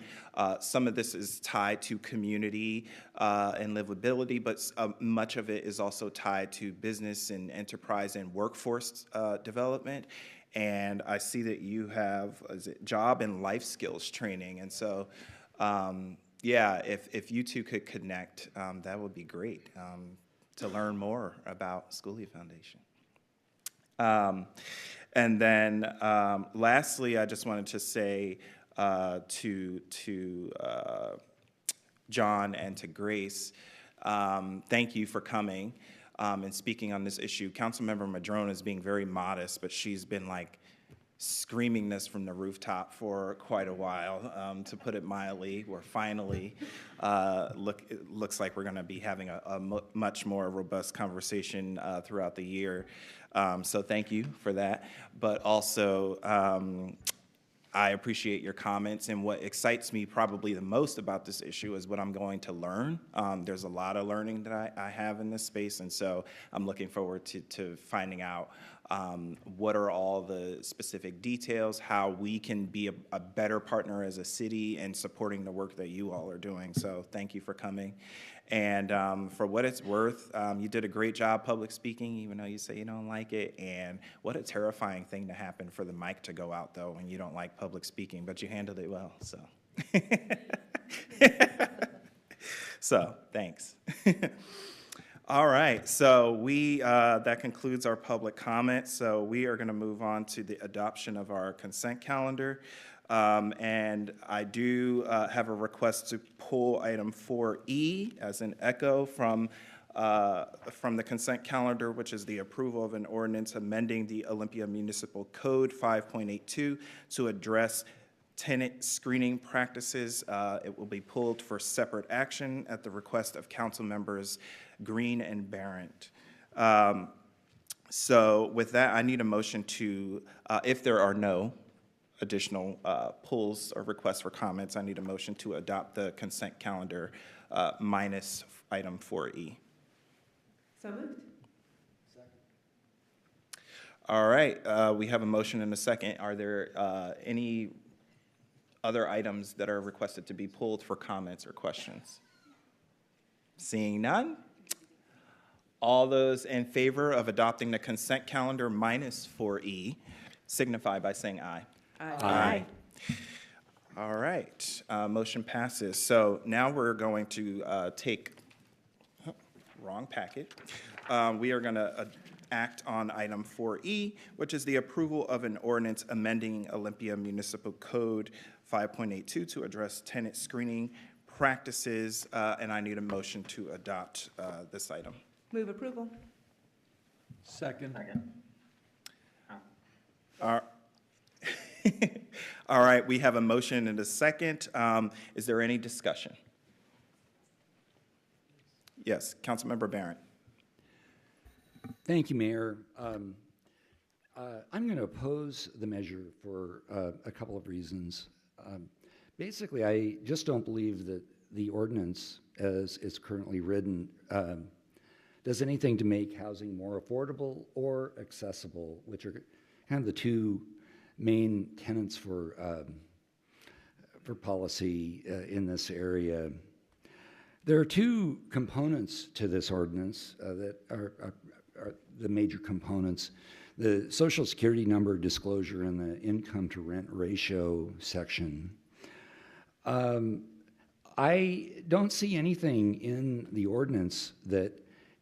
Some of this is tied to community and livability, but much of it is also tied to business and enterprise and workforce development. And I see that you have, is it job and life skills training? And so, yeah, if you two could connect, that would be great to learn more about Schoolie Foundation. And then lastly, I just wanted to say to John and to Grace, thank you for coming and speaking on this issue. Councilmember Madrone is being very modest, but she's been like screaming this from the rooftop for quite a while, to put it mildly. We're finally, it looks like we're gonna be having a much more robust conversation throughout the year. So thank you for that. But also, I appreciate your comments, and what excites me probably the most about this issue is what I'm going to learn. There's a lot of learning that I have in this space, and so I'm looking forward to finding out what are all the specific details, how we can be a better partner as a city and supporting the work that you all are doing. So thank you for coming. And for what it's worth, you did a great job public speaking, even though you say you don't like it. And what a terrifying thing to happen for the mic to go out, though, when you don't like public speaking, but you handled it well, so. So, thanks. All right, so that concludes our public comment. So we are gonna move on to the adoption of our consent calendar. And I do have a request to pull item 4E as an echo from the consent calendar, which is the approval of an ordinance amending the Olympia Municipal Code 5.82 to address tenant screening practices. It will be pulled for separate action at the request of council members Green and Barrett. So with that, I need a motion to, if there are no additional pulls or requests for comments, I need a motion to adopt the consent calendar minus item 4E. So moved. All right, we have a motion and a second. Are there any other items that are requested to be pulled for comments or questions? Seeing none. All those in favor of adopting the consent calendar minus 4E signify by saying aye. Aye. All right, motion passes. So now we're going to take, wrong packet. We are going to act on item 4E, which is the approval of an ordinance amending Olympia Municipal Code 5.82 to address tenant screening practices, and I need a motion to adopt this item. Move approval. Second. All right, we have a motion and a second. Is there any discussion? Yes, Councilmember Barrett. Thank you, Mayor. I'm going to oppose the measure for a couple of reasons. Basically, I just don't believe that the ordinance, as it's currently written, does anything to make housing more affordable or accessible, which are kind of the two main tenets for policy in this area. There are two components to this ordinance that are the major components: the Social Security number disclosure and the income to rent ratio section. I don't see anything in the ordinance that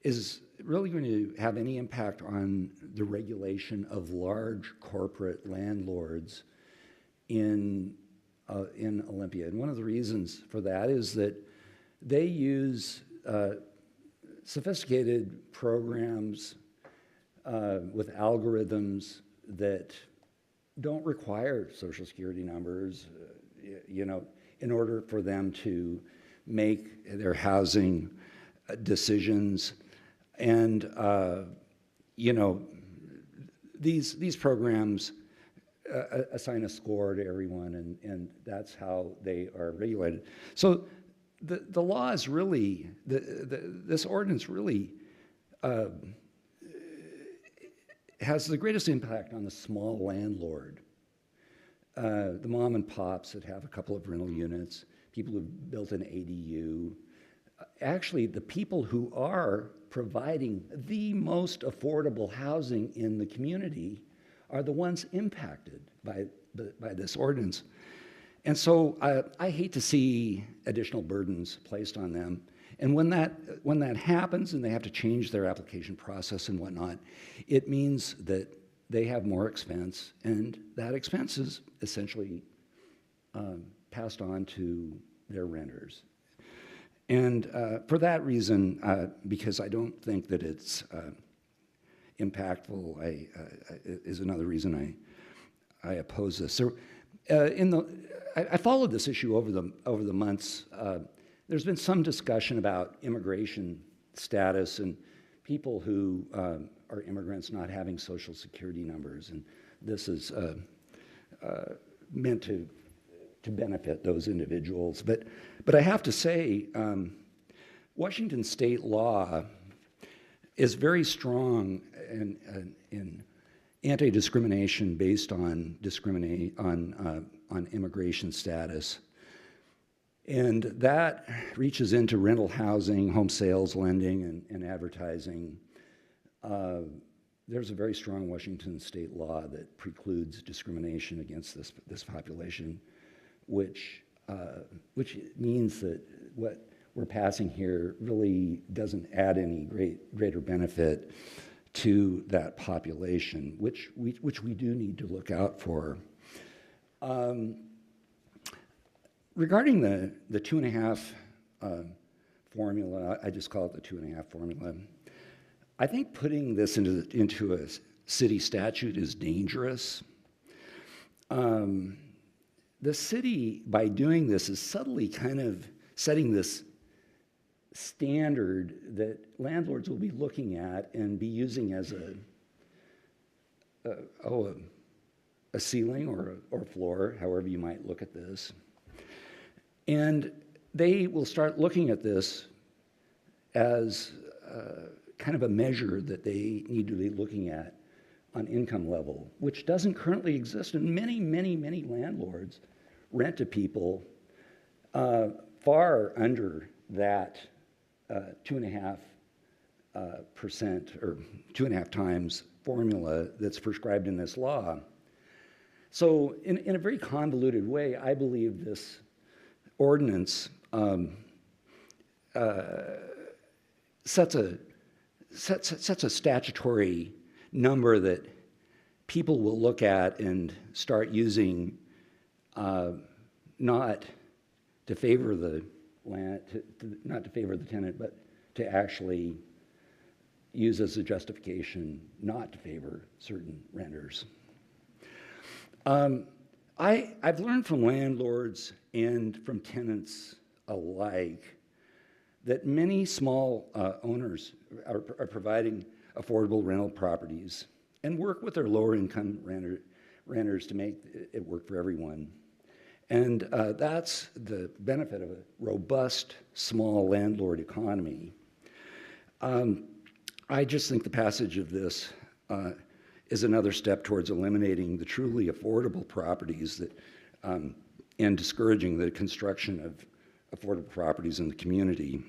is really going to have any impact on the regulation of large corporate landlords in Olympia. And one of the reasons for that is that they use sophisticated programs with algorithms that don't require Social Security numbers, in order for them to make their housing decisions. And, these programs assign a score to everyone, and that's how they are regulated. So the law is really, this ordinance really has the greatest impact on the small landlord. The mom and pops that have a couple of rental units, people who've built an ADU. Actually, the people who are providing the most affordable housing in the community are the ones impacted by this ordinance. And so I hate to see additional burdens placed on them. And when that happens and they have to change their application process and whatnot, it means that they have more expense, and that expense is essentially passed on to their renters. And for that reason, because I don't think that it's impactful, is another reason I oppose this. So, I followed this issue over the months. There's been some discussion about immigration status and people who are immigrants not having social security numbers, and this is meant to benefit those individuals. But I have to say, Washington state law is very strong in anti-discrimination based on immigration status. And that reaches into rental housing, home sales, lending, and advertising. There's a very strong Washington state law that precludes discrimination against this population, which means that what we're passing here really doesn't add any greater benefit to that population, which we do need to look out for. Regarding the 2.5 formula, I just call it the 2.5 formula. I think putting this into a city statute is dangerous. The city, by doing this, is subtly kind of setting this standard that landlords will be looking at and be using as a ceiling or a floor, however you might look at this. And they will start looking at this as kind of a measure that they need to be looking at on income level, which doesn't currently exist. And many, many, many landlords rent to people far under that 2.5% or 2.5 times formula that's prescribed in this law. So in a very convoluted way, I believe this ordinance sets a statutory number that people will look at and start using, not to favor the not to favor the tenant, but to actually use as a justification not to favor certain renters. I've learned from landlords and from tenants alike that many small owners are providing affordable rental properties and work with their lower income renters to make it work for everyone. And that's the benefit of a robust small landlord economy. I just think the passage of this is another step towards eliminating the truly affordable properties that, and discouraging the construction of affordable properties in the community.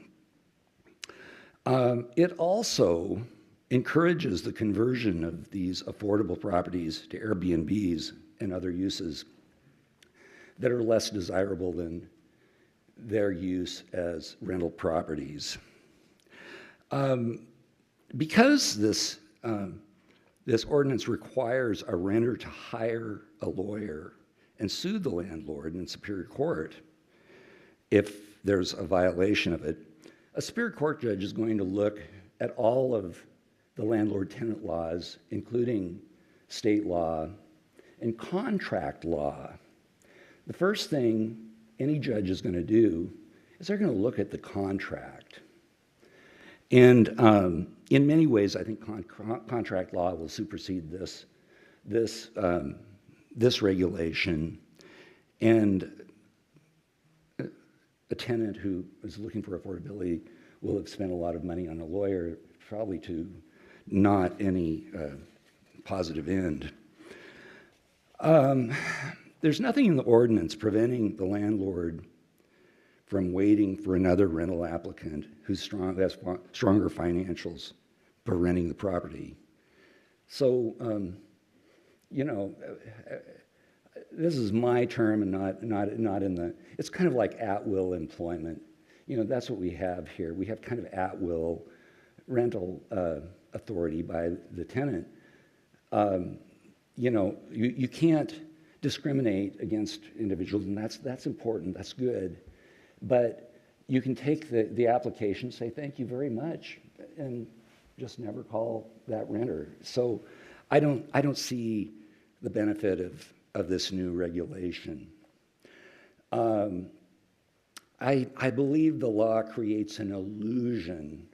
It also encourages the conversion of these affordable properties to Airbnbs and other uses that are less desirable than their use as rental properties. Because this ordinance requires a renter to hire a lawyer and sue the landlord in Superior Court if there's a violation of it, a Superior Court judge is going to look at all of the landlord-tenant laws, including state law and contract law. The first thing any judge is going to do is they're going to look at the contract. And in many ways, I think contract law will supersede this regulation. And a tenant who is looking for affordability will have spent a lot of money on a lawyer, probably to not any positive end. There's nothing in the ordinance preventing the landlord from waiting for another rental applicant who's has stronger financials for renting the property. So, you know, this is my term and not in the, it's kind of like at-will employment. You know, that's what we have here. We have kind of at-will rental authority by the tenant. You know, you can't discriminate against individuals, and that's important, that's good. But you can take the application, say thank you very much, and just never call that renter. So I don't see the benefit of this new regulation. I believe the law creates an illusion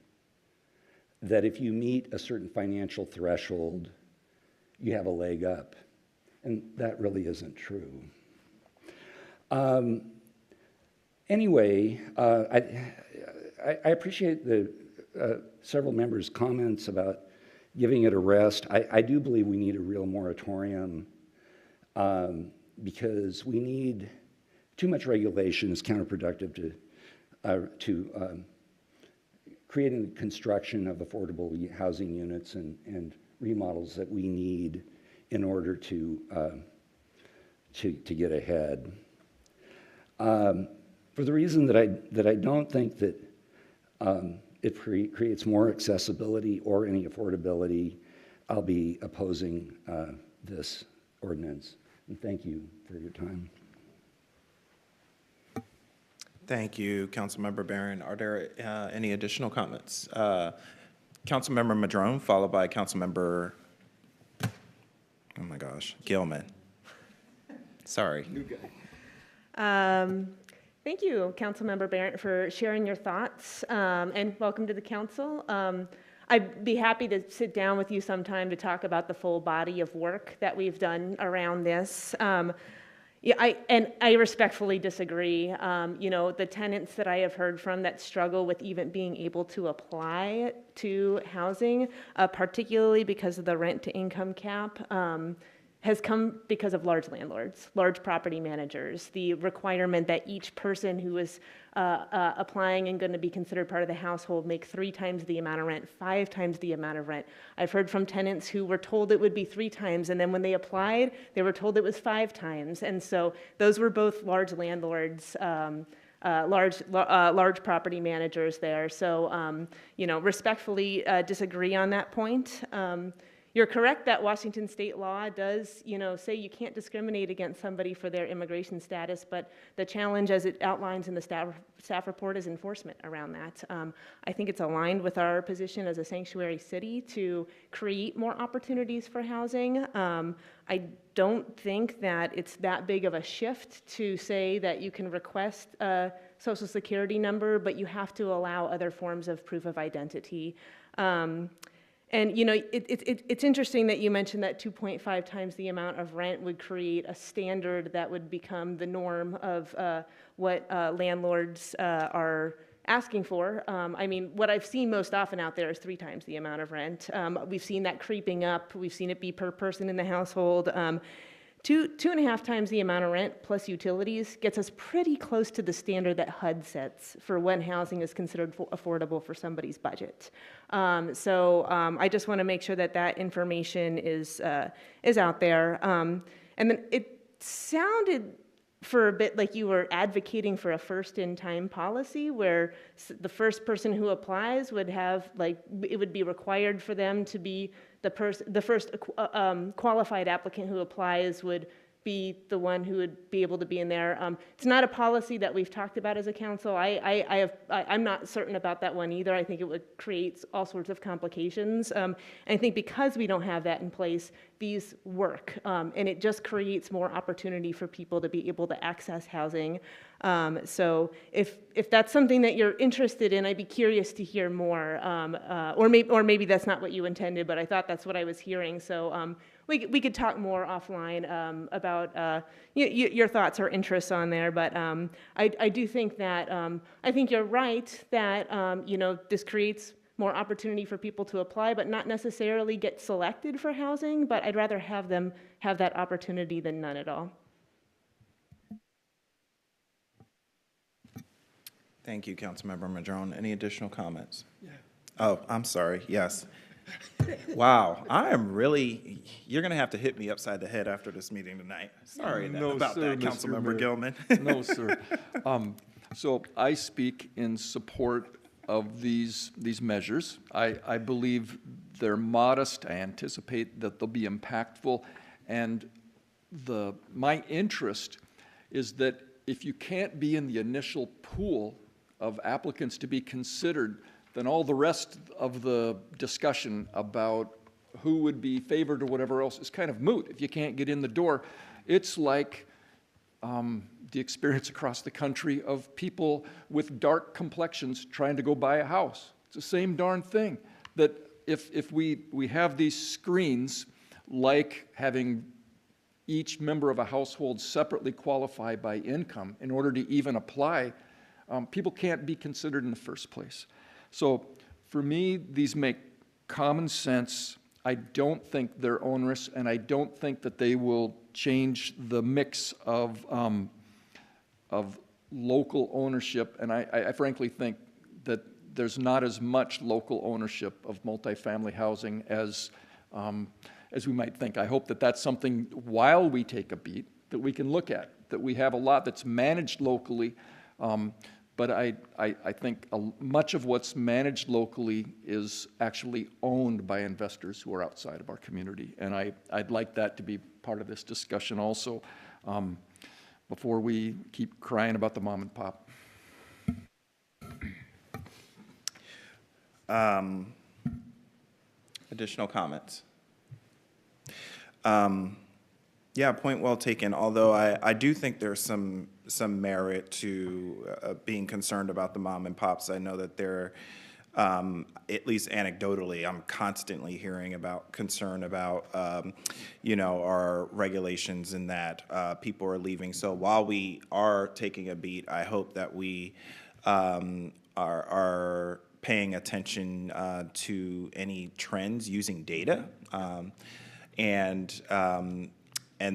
that if you meet a certain financial threshold, you have a leg up. And that really isn't true. Anyway, I appreciate the several members' comments about giving it a rest. I do believe we need a real moratorium because we need too much regulation is counterproductive to creating the construction of affordable housing units and remodels that we need in order to get ahead. For the reason that I don't think that it creates more accessibility or any affordability, I'll be opposing this ordinance. And thank you for your time. Thank you, Councilmember Barron. Are there any additional comments? Councilmember Madrone, followed by Councilmember, oh my gosh, Gilman. Sorry. New guy. Thank you, Councilmember Barrett, for sharing your thoughts, and welcome to the council. I'd be happy to sit down with you sometime to talk about the full body of work that we've done around this. Yeah, I respectfully disagree. You know, the tenants that I have heard from that struggle with even being able to apply to housing, particularly because of the rent-to-income cap, has come because of large landlords, large property managers, the requirement that each person who is applying and going to be considered part of the household make 3 times the amount of rent, 5 times the amount of rent. I've heard from tenants who were told it would be 3 times, and then when they applied, they were told it was 5 times. And so those were both large landlords, large property managers there. So, you know, respectfully disagree on that point. You're correct that Washington state law does, you know, say you can't discriminate against somebody for their immigration status, but the challenge, as it outlines in the staff report, is enforcement around that. I think it's aligned with our position as a sanctuary city to create more opportunities for housing. I don't think that it's that big of a shift to say that you can request a social security number, but you have to allow other forms of proof of identity. And, you know, it's interesting that you mentioned that 2.5 times the amount of rent would create a standard that would become the norm of what landlords are asking for. I mean, what I've seen most often out there is 3 times the amount of rent. We've seen that creeping up. We've seen it be per person in the household. 2.5 times the amount of rent plus utilities gets us pretty close to the standard that HUD sets for when housing is considered affordable for somebody's budget. So I just want to make sure that that information is out there. And then it sounded for a bit like you were advocating for a first-in-time policy where the first person who applies would have, like, it would be required for them to be the first qualified applicant who applies would be the one who would be able to be in there. It's not a policy that we've talked about as a council. I'm not certain about that one either. I think it would create all sorts of complications. And I think because we don't have that in place, these work. And it just creates more opportunity for people to be able to access housing. So if that's something that you're interested in, I'd be curious to hear more. Or maybe that's not what you intended, but I thought that's what I was hearing. So we could talk more offline about your thoughts or interests on there. But I do think that I think you're right that this creates more opportunity for people to apply, but not necessarily get selected for housing. But I'd rather have them have that opportunity than none at all. Thank you, Councilmember Madrone. Any additional comments? Yeah. Oh, I'm sorry. Yes. Wow, you're going to have to hit me upside the head after this meeting tonight. Sorry about that, Councilmember Gilman. No, sir. So I speak in support of these measures. I believe they're modest. I anticipate that they'll be impactful. And my interest is that if you can't be in the initial pool of applicants to be considered, then all the rest of the discussion about who would be favored or whatever else is kind of moot. If you can't get in the door, it's like the experience across the country of people with dark complexions trying to go buy a house. It's the same darn thing. That if we have these screens, like having each member of a household separately qualify by income in order to even apply, people can't be considered in the first place. So for me, these make common sense. I don't think they're onerous, and I don't think that they will change the mix of local ownership. And I frankly think that there's not as much local ownership of multifamily housing as we might think. I hope that that's something, while we take a beat, that we can look at, that we have a lot that's managed locally. But I think much of what's managed locally is actually owned by investors who are outside of our community. And I'd like that to be part of this discussion also, before we keep crying about the mom and pop. Additional comments? Yeah, point well taken, although I do think there's some merit to being concerned about the mom and pops. I know that they're, at least anecdotally, I'm constantly hearing about concern about, our regulations and that people are leaving. So while we are taking a beat, I hope that we are paying attention to any trends using data, and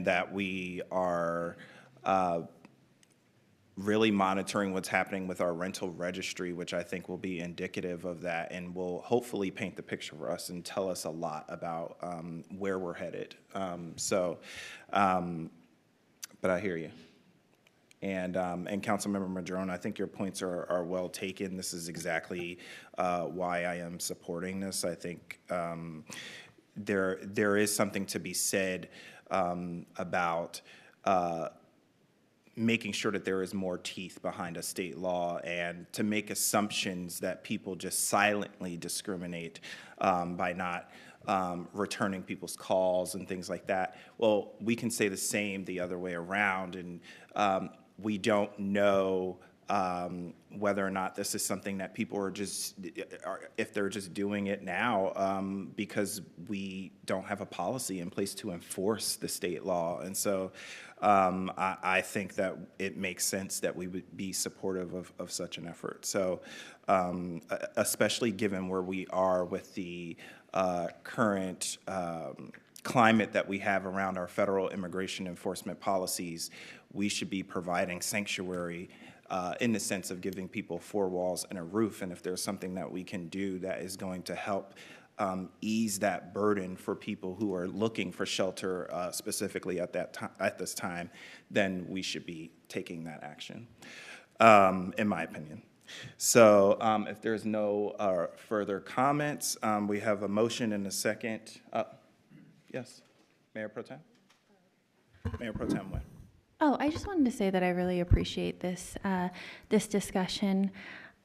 that we are really monitoring what's happening with our rental registry, which I think will be indicative of that and will hopefully paint the picture for us and tell us a lot about where we're headed. But I hear you. And Councilmember Madrone, I think your points are well taken. This is exactly why I am supporting this. I think there is something to be said about making sure that there is more teeth behind a state law, and to make assumptions that people just silently discriminate by not returning people's calls and things like that. Well, we can say the same the other way around, and we don't know whether or not this is something that people are if they're just doing it now because we don't have a policy in place to enforce the state law. And so I think that it makes sense that we would be supportive of such an effort. So especially given where we are with the current climate that we have around our federal immigration enforcement policies, we should be providing sanctuary in the sense of giving people four walls and a roof. And if there's something that we can do that is going to help ease that burden for people who are looking for shelter specifically at this time, then we should be taking that action, in my opinion. So if there's no further comments, we have a motion and a second. Yes, Mayor Pro Tem? Mayor Pro Tem Nguyen. Oh, I just wanted to say that I really appreciate this this discussion.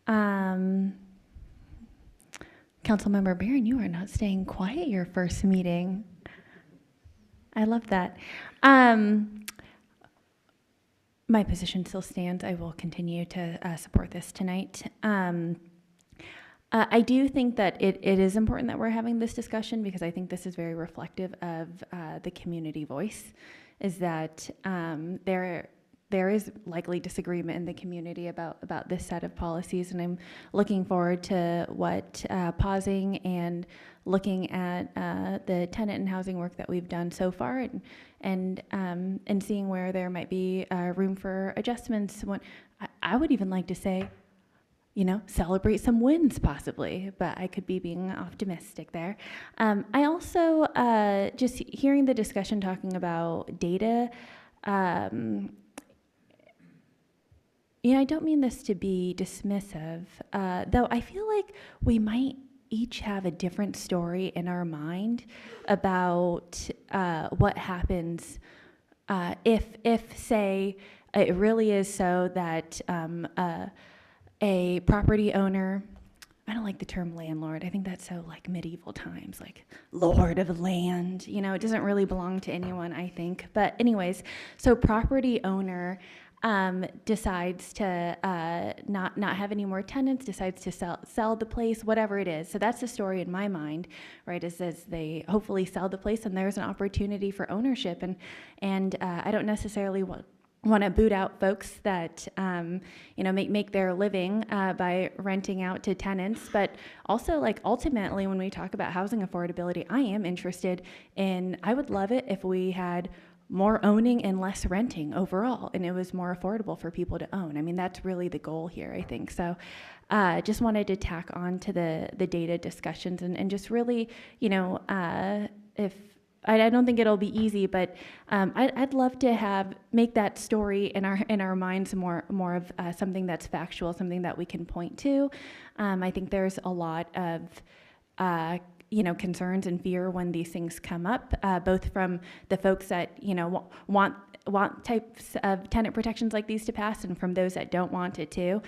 Councilmember Barron, you are not staying quiet your first meeting. I love that. My position still stands. I will continue to support this tonight. I do think that it is important that we're having this discussion because I think this is very reflective of the community voice, is that there is likely disagreement in the community about this set of policies, and I'm looking forward to what pausing and looking at the tenant and housing work that we've done so far, and seeing where there might be room for adjustments. I would even like to say, celebrate some wins possibly, but I could be being optimistic there. I also, just hearing the discussion talking about data, I don't mean this to be dismissive, though I feel like we might each have a different story in our mind about what happens if, say, it really is so that a property owner, I don't like the term landlord. I think that's so like medieval times, like lord of land. It doesn't really belong to anyone, I think. But anyways, so property owner decides to not have any more tenants, decides to sell the place, whatever it is. So that's the story in my mind, right? Is as they hopefully sell the place, and there's an opportunity for ownership, and I don't necessarily want to boot out folks that make their living by renting out to tenants, but also like ultimately when we talk about housing affordability, I am interested in, I would love it if we had more owning and less renting overall, and it was more affordable for people to own. I mean, that's really the goal here, I think. So just wanted to tack on to the data discussions and just really, if I don't think it'll be easy, but I'd love to make that story in our minds more of something that's factual, something that we can point to. I think there's a lot of concerns and fear when these things come up, both from the folks that want types of tenant protections like these to pass, and from those that don't want it to.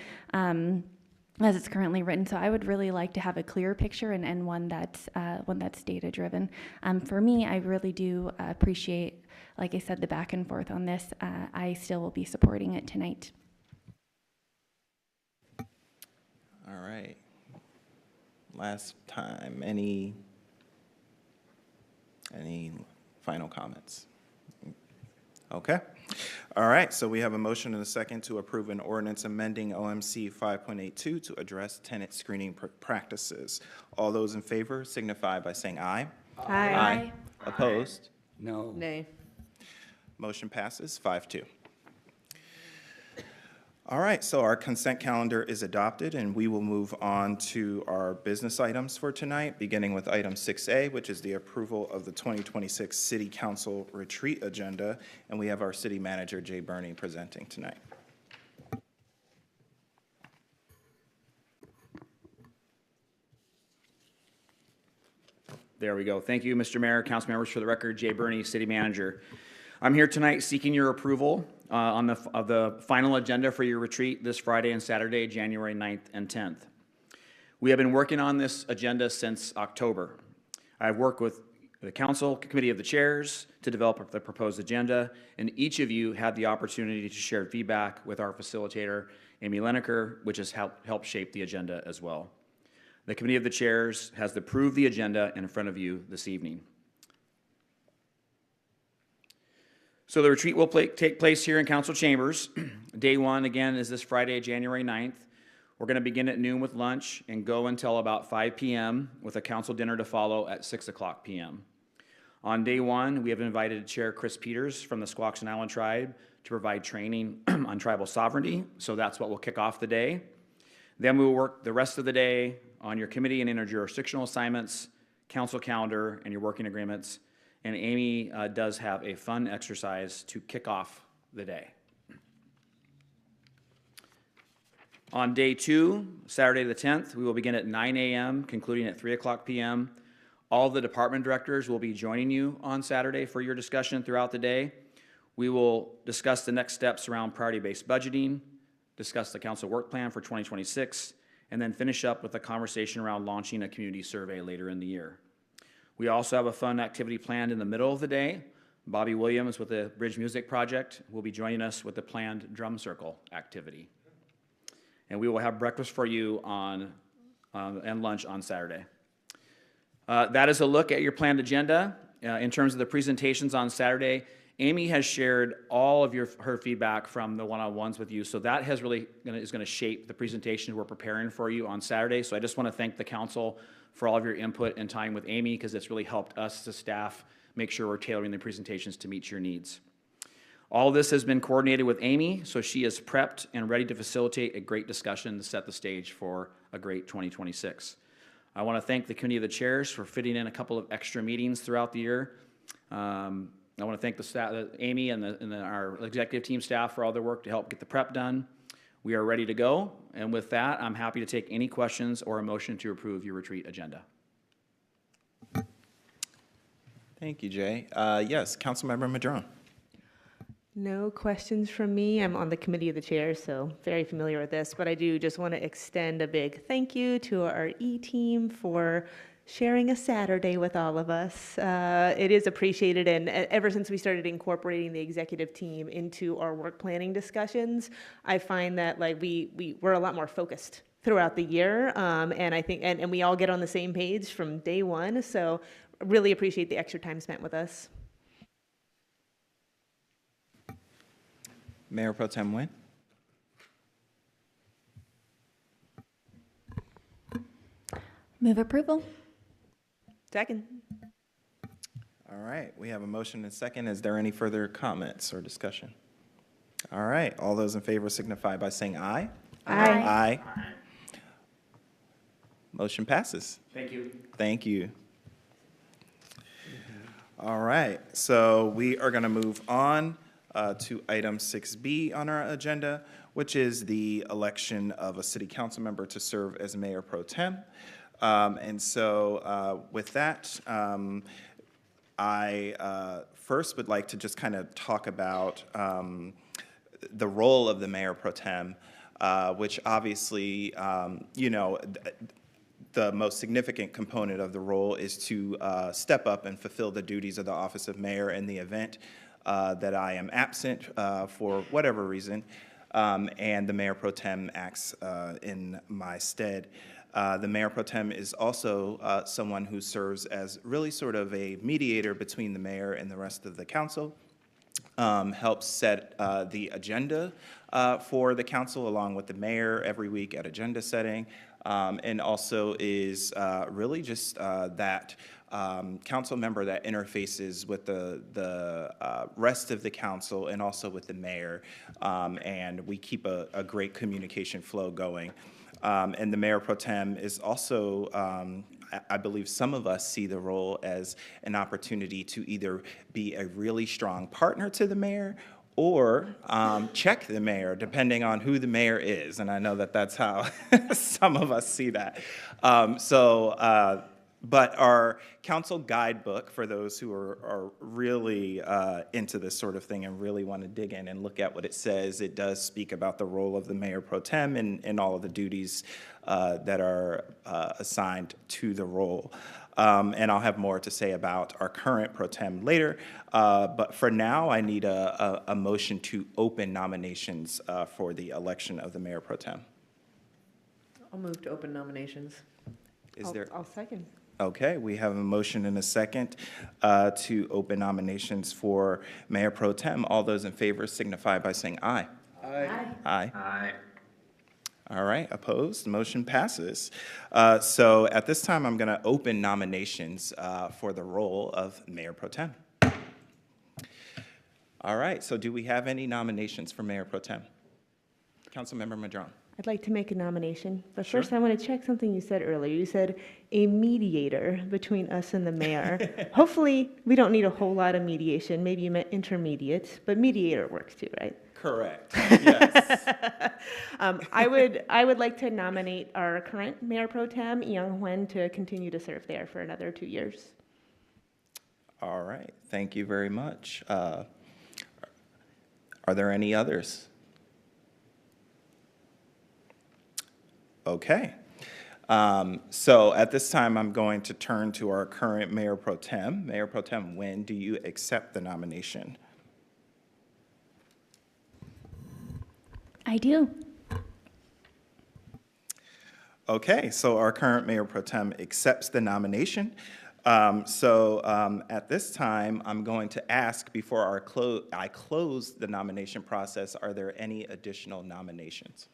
As it's currently written. So I would really like to have a clear picture and one that's data driven. For me, I really do appreciate, like I said, the back and forth on this. I still will be supporting it tonight. All right. Last time, any final comments? Okay. All right, so we have a motion and a second to approve an ordinance amending OMC 5.82 to address tenant screening practices. All those in favor signify by saying aye. Aye. Aye. Opposed? No. Nay. Motion passes 5-2. All right, so our consent calendar is adopted, and we will move on to our business items for tonight, beginning with item 6A, which is the approval of the 2026 City Council Retreat Agenda, and we have our City Manager, Jay Burney, presenting tonight. There we go. Thank you, Mr. Mayor, council members. For the record, Jay Burney, City Manager. I'm here tonight seeking your approval of the final agenda for your retreat this Friday and Saturday, January 9th and 10th. We have been working on this agenda since October. I've worked with the Council Committee of the Chairs to develop the proposed agenda, and each of you had the opportunity to share feedback with our facilitator, Amy Lineker, which has helped shape the agenda as well. The Committee of the Chairs has approved the agenda in front of you this evening. So the retreat will take place here in council chambers. Day one, again, is this Friday, January 9th. We're going to begin at noon with lunch and go until about 5 p.m. with a council dinner to follow at 6 o'clock p.m. On day one, we have invited Chair Chris Peters from the Squaxin Island Tribe to provide training on tribal sovereignty. So that's what will kick off the day. Then we will work the rest of the day on your committee and interjurisdictional assignments, council calendar, and your working agreements. And Amy does have a fun exercise to kick off the day. On day two, Saturday the 10th, we will begin at 9 a.m., concluding at 3 o'clock p.m. All the department directors will be joining you on Saturday for your discussion throughout the day. We will discuss the next steps around priority-based budgeting, discuss the council work plan for 2026, and then finish up with a conversation around launching a community survey later in the year. We also have a fun activity planned in the middle of the day. Bobby Williams with the Bridge Music Project will be joining us with the planned drum circle activity. And we will have breakfast for you on and lunch on Saturday. That is a look at your planned agenda. In terms of the presentations on Saturday, Amy has shared all of her feedback from the one-on-ones with you, so that has really is going to shape the presentation we're preparing for you on Saturday. So I just want to thank the council for all of your input and time with Amy, because it's really helped us as staff make sure we're tailoring the presentations to meet your needs. All of this has been coordinated with Amy, so she is prepped and ready to facilitate a great discussion to set the stage for a great 2026. I want to thank the Committee of the Chairs for fitting in a couple of extra meetings throughout the year. I want to thank the staff, Amy and our executive team staff for all their work to help get the prep done. We are ready to go, and with that, I'm happy to take any questions or a motion to approve your retreat agenda. Thank you, Jay. Yes, Councilmember Madrone. No questions from me. I'm on the Committee of the Chairs, so very familiar with this, but I do just want to extend a big thank you to our E-team for sharing a Saturday with all of us. It is appreciated, and ever since we started incorporating the executive team into our work planning discussions, I find that like we're a lot more focused throughout the year, and I think and we all get on the same page from day one. So really appreciate the extra time spent with us. Mayor Pro Tem Nguyen. Move approval. Second. All right, we have a motion and second. Is there any further comments or discussion? All right, all those in favor signify by saying aye. Aye. Aye. Motion passes. Thank you. Thank you. All right, so we are going to move on to item 6B on our agenda, which is the election of a city council member to serve as mayor pro tem. And so with that, I first would like to just kind of talk about the role of the mayor pro tem, which obviously, you know, the most significant component of the role is to step up and fulfill the duties of the office of mayor in the event that I am absent for whatever reason, and the mayor pro tem acts in my stead. The mayor pro tem is also someone who serves as really sort of a mediator between the mayor and the rest of the council, helps set the agenda for the council along with the mayor every week at agenda setting, and also is really just that council member that interfaces with the rest of the council and also with the mayor, and we keep a great communication flow going. And the mayor pro tem is also, I believe some of us see the role as an opportunity to either be a really strong partner to the mayor or check the mayor, depending on who the mayor is. And I know that that's how some of us see that. But our council guidebook, for those who are really into this sort of thing and really want to dig in and look at what it says, it does speak about the role of the mayor pro tem and all of the duties that are assigned to the role. And I'll have more to say about our current pro tem later. But for now, I need a motion to open nominations for the election of the mayor pro tem. I'll move to open nominations. I'll second. Okay, we have a motion and a second to open nominations for mayor pro tem. All those in favor signify by saying aye. Aye. Aye. Aye. All right, opposed, motion passes. So at this time, I'm going to open nominations for the role of mayor pro tem. All right, so do we have any nominations for mayor pro tem? Councilmember Madrone. I'd like to make a nomination, but Sure. first I want to check something you said earlier. You said a mediator between us and the mayor. Hopefully, we don't need a whole lot of mediation. Maybe you meant intermediate, but mediator works too, right? Correct, yes. I would like to nominate our current mayor pro tem, Young Huen, to continue to serve there for another 2 years. All right, thank you very much. Are there any others? Okay. So at this time, I'm going to turn to our current mayor pro tem. Mayor pro tem, when do you accept the nomination? I do. Okay, so our current Mayor Pro Tem accepts the nomination. At this time, I'm going to ask, before I close the nomination process, are there any additional nominations?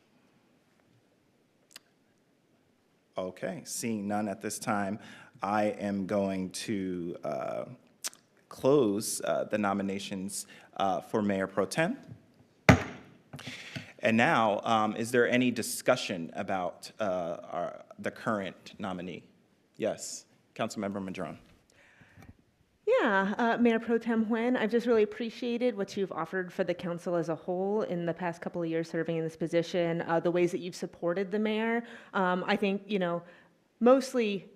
Okay, seeing none at this time, I am going to close the nominations for Mayor Pro Tem. And now, is there any discussion about the current nominee? Yes, Councilmember Madrone. Yeah, Mayor Pro Tem Nguyen, I've just really appreciated what you've offered for the council as a whole in the past couple of years serving in this position, the ways that you've supported the mayor. I think, mostly,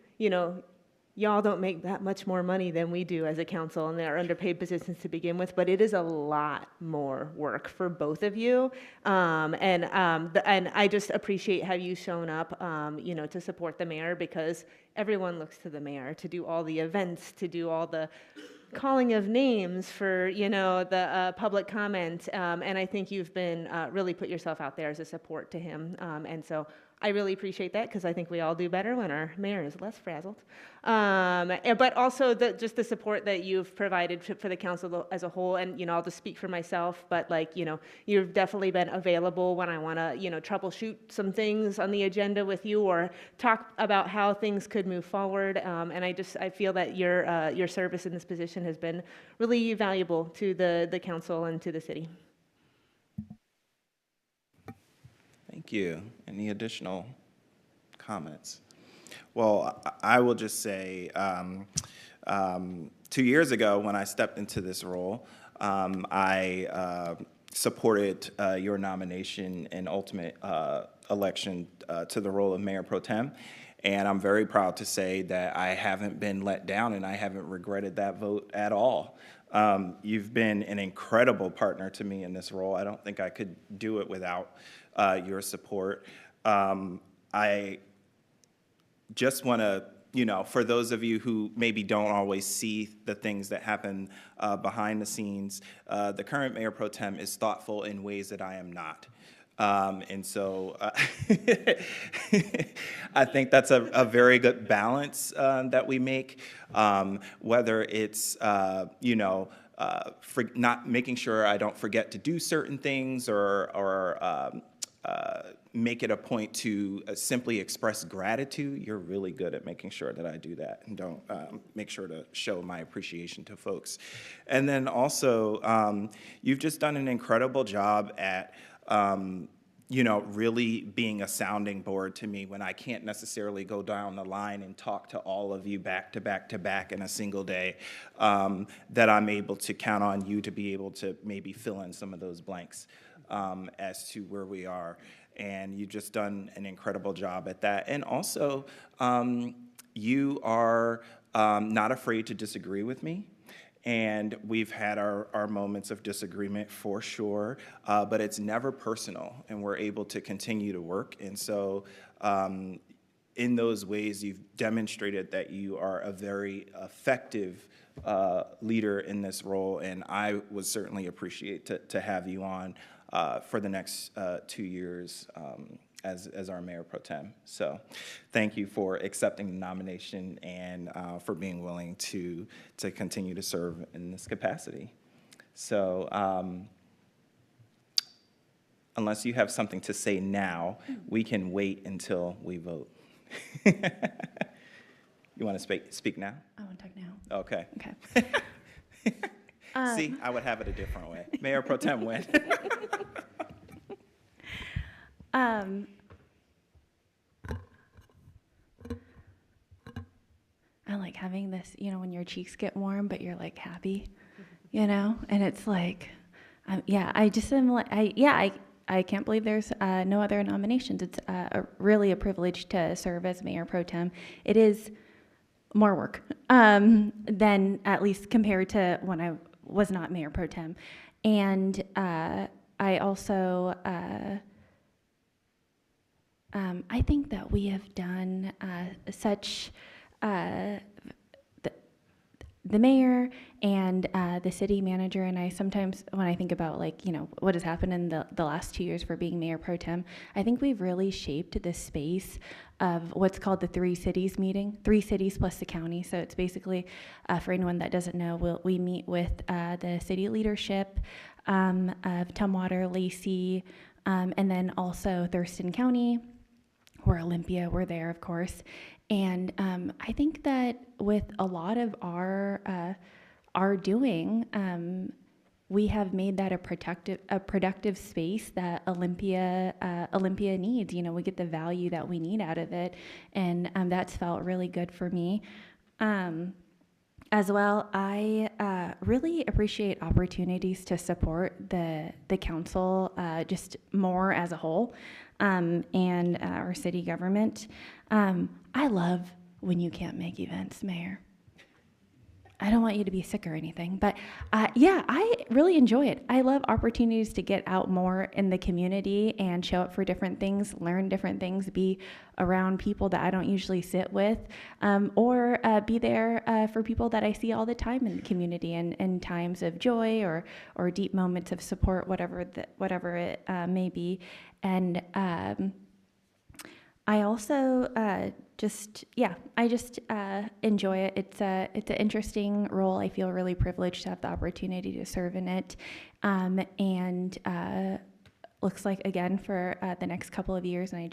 y'all don't make that much more money than we do as a council, and they're underpaid positions to begin with, but it is a lot more work for both of you. And I just appreciate how you've shown up, to support the mayor, because everyone looks to the mayor to do all the events, to do all the calling of names for, the public comment. And I think you've been really put yourself out there as a support to him. And so I really appreciate that, because I think we all do better when our mayor is less frazzled. But also just the support that you've provided for the council as a whole. And, I'll just speak for myself, but you've definitely been available when I want to, troubleshoot some things on the agenda with you, or talk about how things could move forward. And I feel that your service in this position has been really valuable to the council and to the city. Thank you. Any additional comments? Well, I will just say 2 years ago when I stepped into this role, I supported your nomination and ultimate election to the role of Mayor Pro Tem. And I'm very proud to say that I haven't been let down, and I haven't regretted that vote at all. You've been an incredible partner to me in this role. I don't think I could do it without your support. I just want to, for those of you who maybe don't always see the things that happen behind the scenes, the current Mayor Pro Tem is thoughtful in ways that I am not. And so I think that's a very good balance that we make, whether it's, not making sure I don't forget to do certain things, or make it a point to simply express gratitude. You're really good at making sure that I do that, and don't make sure to show my appreciation to folks. And then also, you've just done an incredible job at really being a sounding board to me when I can't necessarily go down the line and talk to all of you back to back to back in a single day, that I'm able to count on you to be able to maybe fill in some of those blanks as to where we are. And you've just done an incredible job at that. And also, you are not afraid to disagree with me. And we've had our moments of disagreement for sure, but it's never personal, and we're able to continue to work. And so in those ways, you've demonstrated that you are a very effective leader in this role, and I would certainly appreciate to have you on for the next 2 years as our Mayor Pro Tem. So thank you for accepting the nomination, and for being willing to continue to serve in this capacity. So unless you have something to say now, we can wait until we vote. You want to speak now? I want to talk now. Okay. Okay. See, I would have it a different way. Mayor Pro Tem Nguyen. I like having this, when your cheeks get warm, but you're like happy, and it's like, I just am like, I can't believe there's no other nominations. It's really a privilege to serve as Mayor Pro Tem. It is more work than, at least compared to when I was not Mayor Pro Tem. And I also, I think that we have done such, the mayor and the city manager and I, sometimes when I think about, like, you know, what has happened in the last 2 years for being mayor pro tem, I think we've really shaped this space of what's called the 3 cities meeting, 3 cities plus the county. So it's basically, for anyone that doesn't know, we meet with the city leadership of Tumwater, Lacey, and then also Thurston County, or Olympia, we're there, of course. And I think that with a lot of our doing, we have made that a productive space that Olympia needs. You know, we get the value that we need out of it, and that's felt really good for me. As well, I really appreciate opportunities to support the council just more as a whole, and our city government. I love when you can't make events, Mayor. I don't want you to be sick or anything, but yeah, I really enjoy it. I love opportunities to get out more in the community and show up for different things, learn different things, be around people that I don't usually sit with, or be there for people that I see all the time in the community in times of joy or deep moments of support, whatever it may be. And I also I just enjoy it. It's an interesting role. I feel really privileged to have the opportunity to serve in it, and looks like, again, for the next couple of years. And I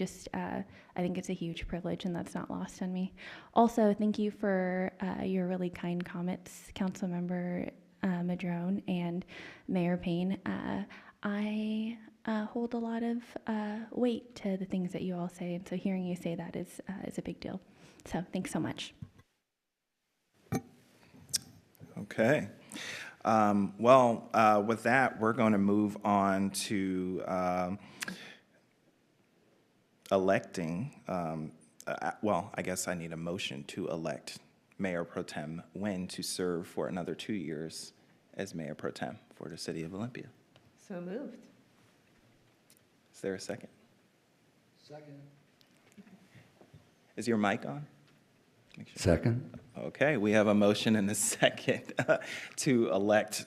think it's a huge privilege, and that's not lost on me. Also, thank you for your really kind comments, Councilmember Madrone and Mayor Payne. I hold a lot of weight to the things that you all say, and so hearing you say that is a big deal. So thanks so much. Okay. With that, we're going to move on to electing. I guess I need a motion to elect Mayor Pro Tem Nguyen to serve for another 2 years as Mayor Pro Tem for the City of Olympia. So moved. Is there a second? Second. Is your mic on? Second. Okay, we have a motion and a second to elect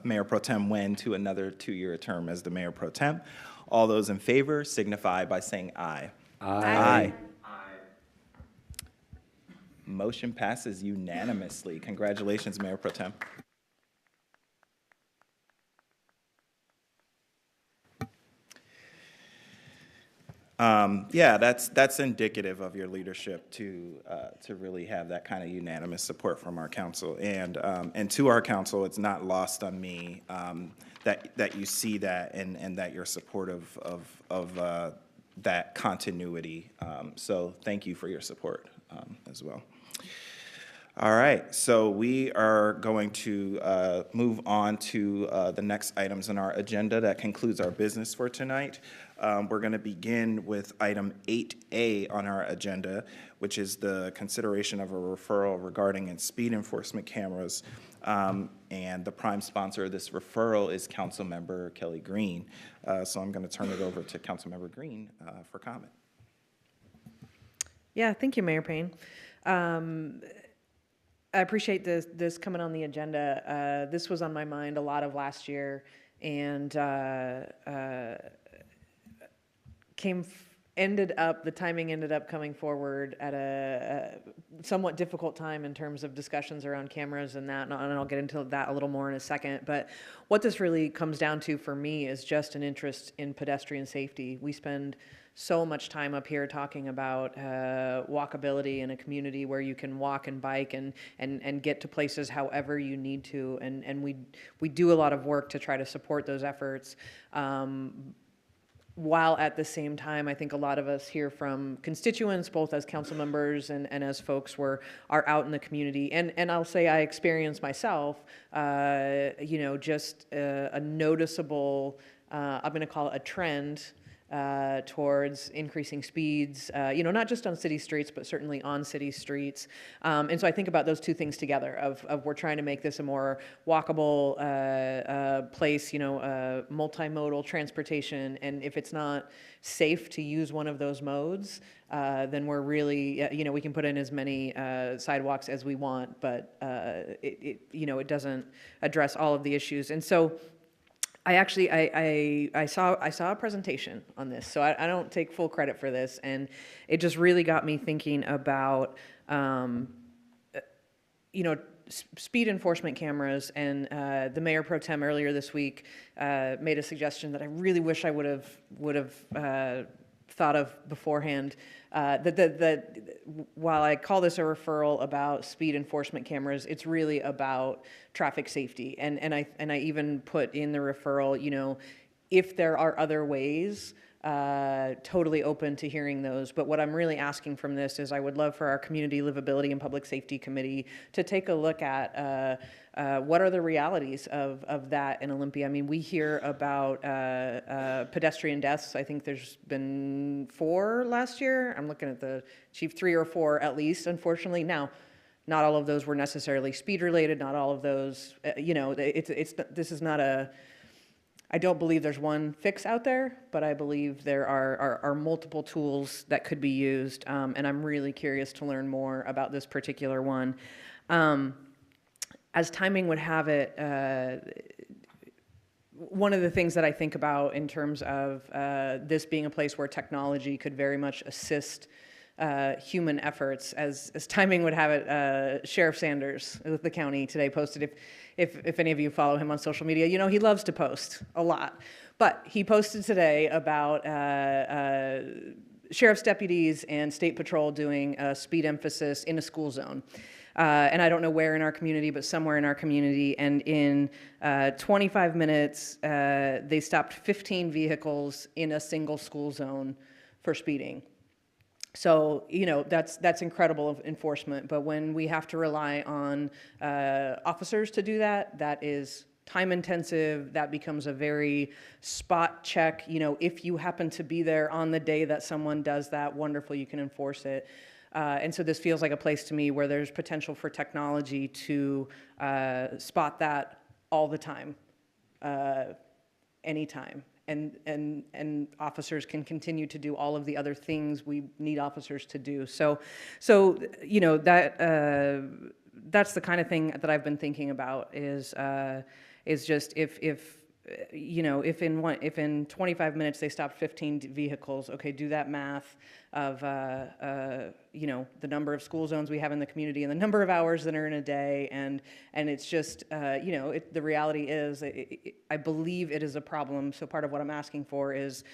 Mayor Pro Tem Nguyen to another 2-year term as the Mayor Pro Tem. All those in favor signify by saying aye. Aye. Motion passes unanimously. Congratulations, Mayor Pro Tem. That's indicative of your leadership to really have that kind of unanimous support from our council, and to our council, it's not lost on me that you see that and that you're supportive of that continuity. So thank you for your support as well. All right, so we are going to move on to the next items on our agenda. That concludes our business for tonight. We're going to begin with item 8A on our agenda, which is the consideration of a referral regarding speed enforcement cameras. And the prime sponsor of this referral is Councilmember Kelly Green. So I'm going to turn it over to Councilmember Green for comment. Yeah, thank you, Mayor Payne. I appreciate this coming on the agenda. This was on my mind a lot of last year, and the timing ended up coming forward at a somewhat difficult time in terms of discussions around cameras and that, and I'll get into that a little more in a second. But what this really comes down to for me is just an interest in pedestrian safety. We spend so much time up here talking about walkability in a community where you can walk and bike and get to places however you need to, and we do a lot of work to try to support those efforts. While at the same time, I think a lot of us hear from constituents, both as council members and as folks are out in the community. And I'll say I experienced myself, just a noticeable, I'm going to call it a trend, towards increasing speeds, not just on city streets, but certainly on city streets. And so I think about those two things together of we're trying to make this a more walkable place, multimodal transportation. And if it's not safe to use one of those modes, then we're really, we can put in as many sidewalks as we want, but it doesn't address all of the issues. And so I saw a presentation on this, so I don't take full credit for this, and it just really got me thinking about, speed enforcement cameras. And the mayor pro tem earlier this week made a suggestion that I really wish I would have thought of beforehand. That while I call this a referral about speed enforcement cameras, it's really about traffic safety. And I even put in the referral, if there are other ways, totally open to hearing those. But what I'm really asking from this is I would love for our Community Livability and Public Safety Committee to take a look at what are the realities of that in Olympia. I mean, we hear about pedestrian deaths. I think there's been 4 last year. I'm looking at the chief, 3 or 4 at least, unfortunately. Now, not all of those were necessarily speed related. Not all of those, this is not a, I don't believe there's one fix out there, but I believe there are multiple tools that could be used, and I'm really curious to learn more about this particular one. As timing would have it, one of the things that I think about in terms of this being a place where technology could very much assist human efforts, as timing would have it, Sheriff Sanders with the county today posted, if any of you follow him on social media, he loves to post a lot. But he posted today about sheriff's deputies and state patrol doing a speed emphasis in a school zone. And I don't know where in our community, but somewhere in our community. And in 25 minutes, they stopped 15 vehicles in a single school zone for speeding. So, that's incredible enforcement. But when we have to rely on officers to do that, that is time intensive. That becomes a very spot check. If you happen to be there on the day that someone does that, wonderful, you can enforce it. And so this feels like a place to me where there's potential for technology to spot that all the time, anytime. And officers can continue to do all of the other things we need officers to do. So that's the kind of thing that I've been thinking about is just if in 25 minutes they stopped 15 vehicles, okay, do that math of the number of school zones we have in the community and the number of hours that are in a day, and it's just the reality is I believe it is a problem. So part of what I'm asking for is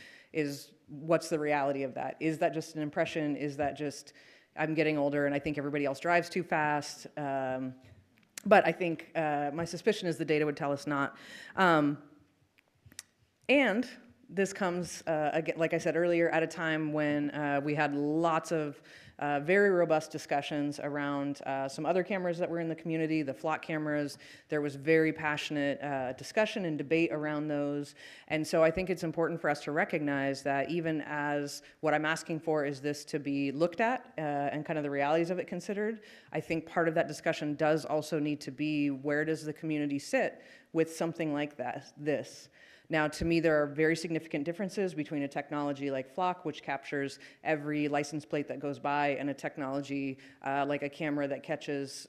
what's the reality of that? Is that just an impression? Is that just I'm getting older and I think everybody else drives too fast? But I think my suspicion is the data would tell us not. And this comes, again, like I said earlier, at a time when we had lots of very robust discussions around some other cameras that were in the community, the flock cameras. There was very passionate discussion and debate around those. And so I think it's important for us to recognize that even as what I'm asking for is this to be looked at and kind of the realities of it considered, I think part of that discussion does also need to be where does the community sit with something like this. Now, to me, there are very significant differences between a technology like Flock, which captures every license plate that goes by, and a technology like a camera that catches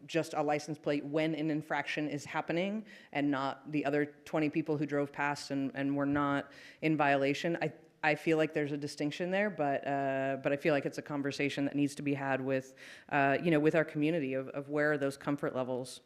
just a license plate when an infraction is happening and not the other 20 people who drove past and were not in violation. I feel like there's a distinction there, but I feel like it's a conversation that needs to be had with, with our community of where are those comfort levels.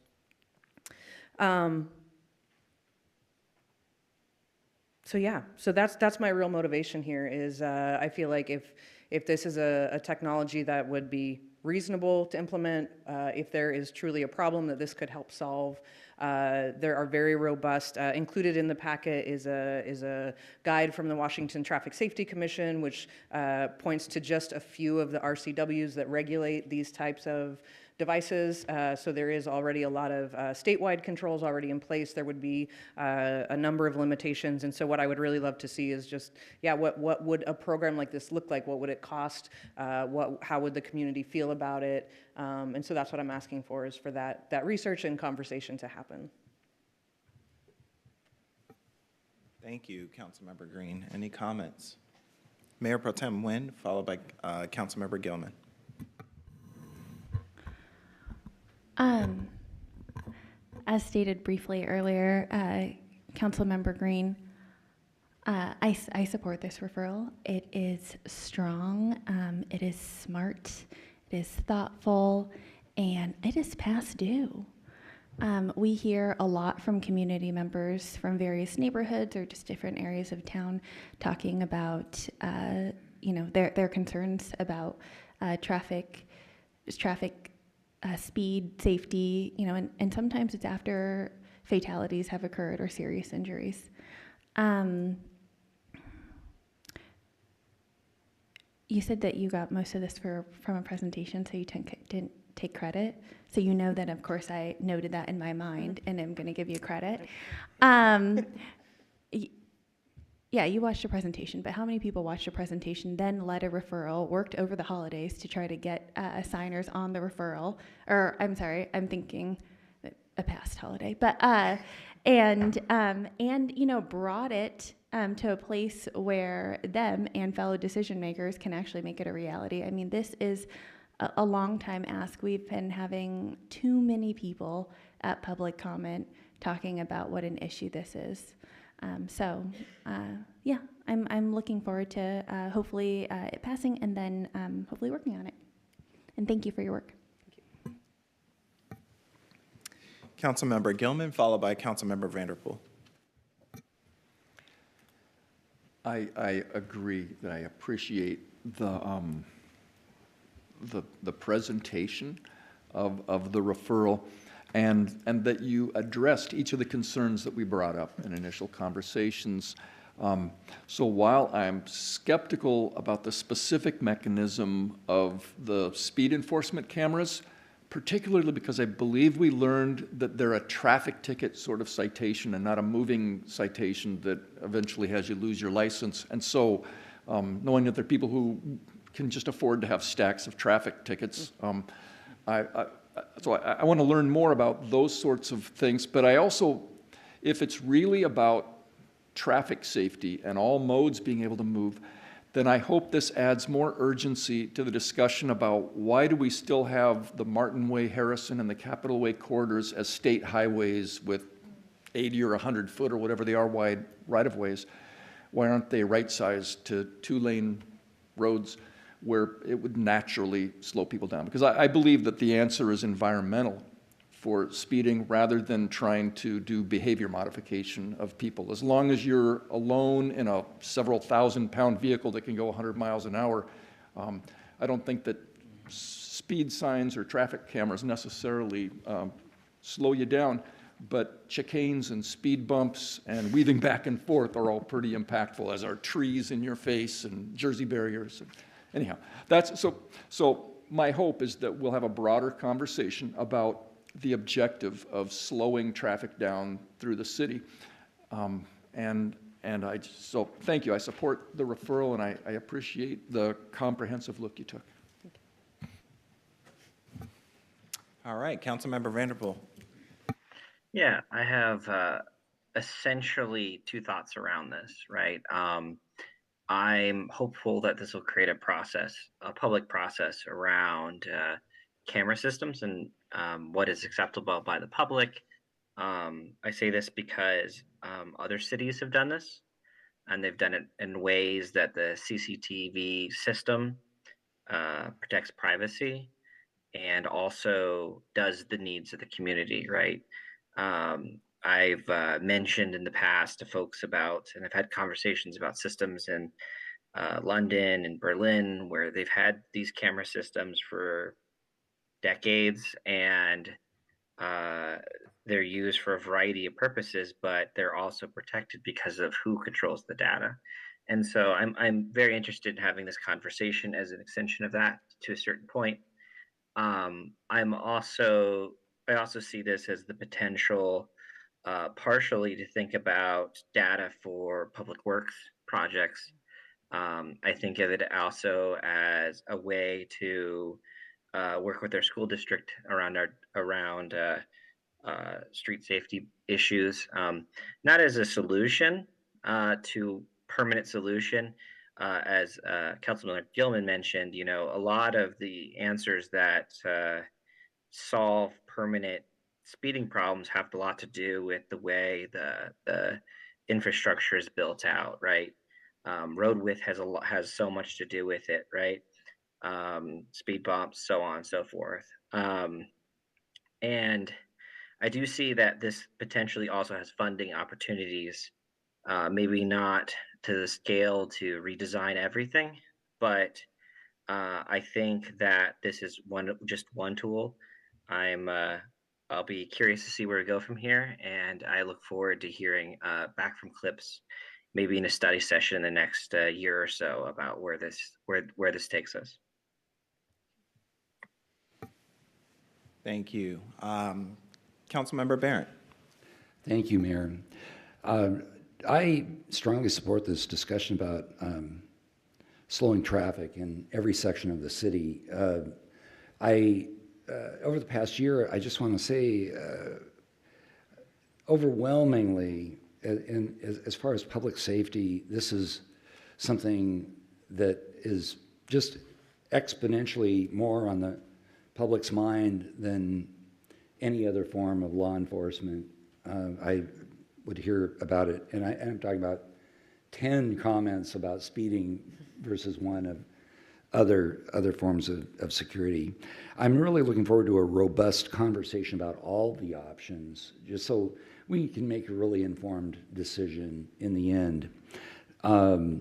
So yeah, so that's my real motivation here is I feel like if this is a technology that would be reasonable to implement, if there is truly a problem that this could help solve, There are very robust, included in the packet is a guide from the Washington Traffic Safety Commission, which points to just a few of the RCWs that regulate these types of devices. So there is already a lot of statewide controls already in place. There would be a number of limitations. And so what I would really love to see is just, yeah, what would a program like this look like? What would it cost? How would the community feel about it? And so that's what I'm asking for, is for that research and conversation to happen. Thank you, Councilmember Green. Any comments? Mayor Pro Tem Nguyen, followed by Councilmember Gilman. As stated briefly earlier, Councilmember Green, I support this referral. It is strong, it is smart, it is thoughtful, and it is past due. We hear a lot from community members from various neighborhoods or just different areas of town talking about, their concerns about traffic, speed, safety, and sometimes it's after fatalities have occurred or serious injuries. You said that you got most of this from a presentation, so you didn't take credit. So you know that, of course, I noted that in my mind, and I'm going to give you credit. Yeah, you watched a presentation, but how many people watched a presentation, then led a referral, worked over the holidays to try to get signers on the referral? Or, I'm sorry, I'm thinking a past holiday, but and brought it to a place where them and fellow decision makers can actually make it a reality. I mean, this is a long time ask. We've been having too many people at public comment talking about what an issue this is. Yeah, I'm looking forward to hopefully it passing and then hopefully working on it. And thank you for your work. Councilmember Gilman, followed by Councilmember Vanderpool. I agree that I appreciate the presentation of the referral. And that you addressed each of the concerns that we brought up in initial conversations. So while I'm skeptical about the specific mechanism of the speed enforcement cameras, particularly because I believe we learned that they're a traffic ticket sort of citation and not a moving citation that eventually has you lose your license. And so knowing that there are people who can just afford to have stacks of traffic tickets, so I want to learn more about those sorts of things, but I also, if it's really about traffic safety and all modes being able to move, then I hope this adds more urgency to the discussion about why do we still have the Martin Way, Harrison, and the Capitol Way corridors as state highways with 80 or 100 foot or whatever they are wide right-of-ways. Why aren't they right-sized to two-lane roads where it would naturally slow people down? Because I believe that the answer is environmental for speeding rather than trying to do behavior modification of people. As long as you're alone in a several thousand-pound vehicle that can go 100 miles an hour, I don't think that speed signs or traffic cameras necessarily slow you down, but chicanes and speed bumps and weaving back and forth are all pretty impactful, as are trees in your face and Jersey barriers. Anyhow, so my hope is that we'll have a broader conversation about the objective of slowing traffic down through the city. So thank you. I support the referral, and I appreciate the comprehensive look you took. All right, Councilmember Vanderpool. Yeah, I have essentially two thoughts around this, right? I'm hopeful that this will create a public process around camera systems and what is acceptable by the public. I say this because other cities have done this, and they've done it in ways that the CCTV system protects privacy and also does the needs of the community, right? I've mentioned in the past to folks about, and I've had conversations about systems in London and Berlin where they've had these camera systems for decades, and uh, they're used for a variety of purposes, but they're also protected because of who controls the data. And so I'm very interested in having this conversation as an extension of that to a certain point. I'm also I also see this as the potential, partially to think about data for public works projects. I think of it also as a way to work with our school district around street safety issues, not as a solution to permanent solution. As Councilman Gilman mentioned, you know, a lot of the answers that solve permanent speeding problems have a lot to do with the way the infrastructure is built out, right? Road width has so much to do with it, right? Speed bumps, so on and so forth. And I do see that this potentially also has funding opportunities, maybe not to the scale to redesign everything, but I think that this is just one tool. I'll be curious to see where we go from here, and I look forward to hearing back from clips, maybe in a study session in the next year or so about where this takes us. Thank you. Councilmember Barrett. Thank you, Mayor. I strongly support this discussion about slowing traffic in every section of the city. Over the past year, I just want to say, overwhelmingly, as far as public safety, this is something that is just exponentially more on the public's mind than any other form of law enforcement. I would hear about it, and I'm talking about 10 comments about speeding versus one of other forms of security. I'm really looking forward to a robust conversation about all the options, just so we can make a really informed decision in the end. I'd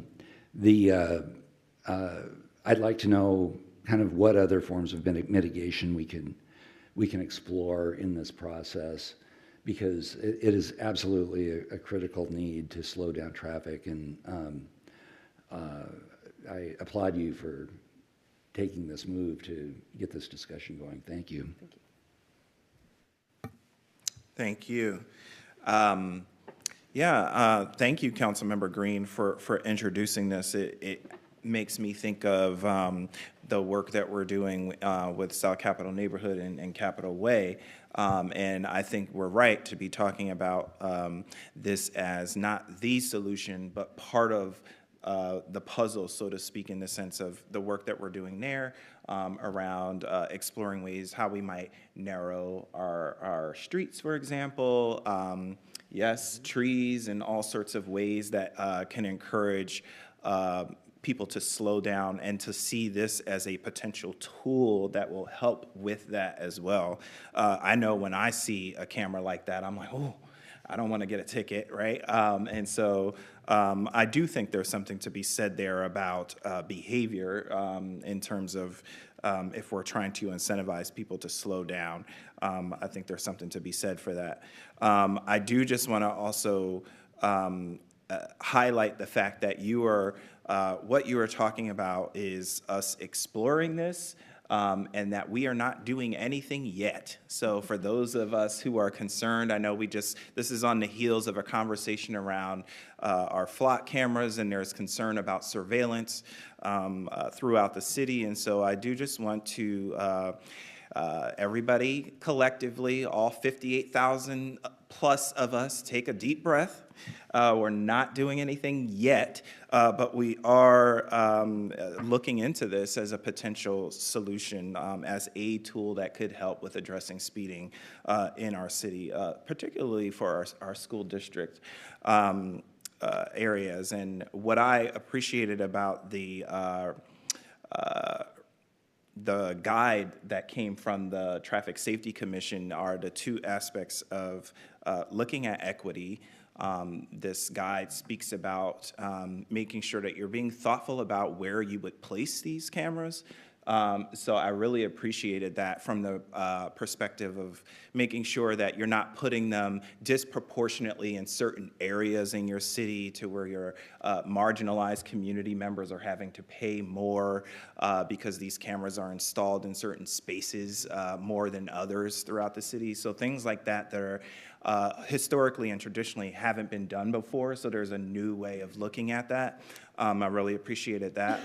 like to know kind of what other forms of mitigation we can explore in this process, because it is absolutely a critical need to slow down traffic, and I applaud you for taking this move to get this discussion going. Thank you. Thank you. Thank you, Councilmember Green, for introducing this. It makes me think of the work that we're doing with South Capitol Neighborhood and Capitol Way. And I think we're right to be talking about this as not the solution, but part of the puzzle, so to speak, in the sense of the work that we're doing there around exploring ways how we might narrow our streets, for example. Yes, trees and all sorts of ways that can encourage people to slow down and to see this as a potential tool that will help with that as well. I know when I see a camera like that, I'm like, oh, I don't want to get a ticket, right? And so I do think there's something to be said there about behavior in terms of if we're trying to incentivize people to slow down. I think there's something to be said for that. I do just want to also highlight the fact that what you are talking about is us exploring this, and that we are not doing anything yet. So for those of us who are concerned, I know this is on the heels of a conversation around our flock cameras, and there's concern about surveillance throughout the city. And so I do just want to everybody collectively, all 58,000 plus of us, take a deep breath. We're not doing anything yet, but we are looking into this as a potential solution, as a tool that could help with addressing speeding in our city, particularly for our school district areas. And what I appreciated about the guide that came from the Traffic Safety Commission are the two aspects of looking at equity. This guide speaks about making sure that you're being thoughtful about where you would place these cameras So I really appreciated that from the perspective of making sure that you're not putting them disproportionately in certain areas in your city to where your marginalized community members are having to pay more because these cameras are installed in certain spaces more than others throughout the city. So things like that that are historically and traditionally haven't been done before. So there's a new way of looking at that. I really appreciated that.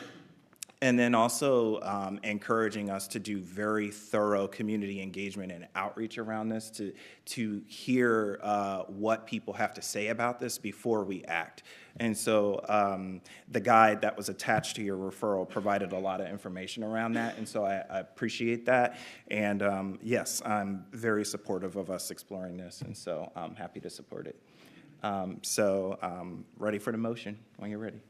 And then also encouraging us to do very thorough community engagement and outreach around this to hear what people have to say about this before we act. And so the guide that was attached to your referral provided a lot of information around that, and so I appreciate that. And yes, I'm very supportive of us exploring this, and so I'm happy to support it. Ready for the motion when you're ready.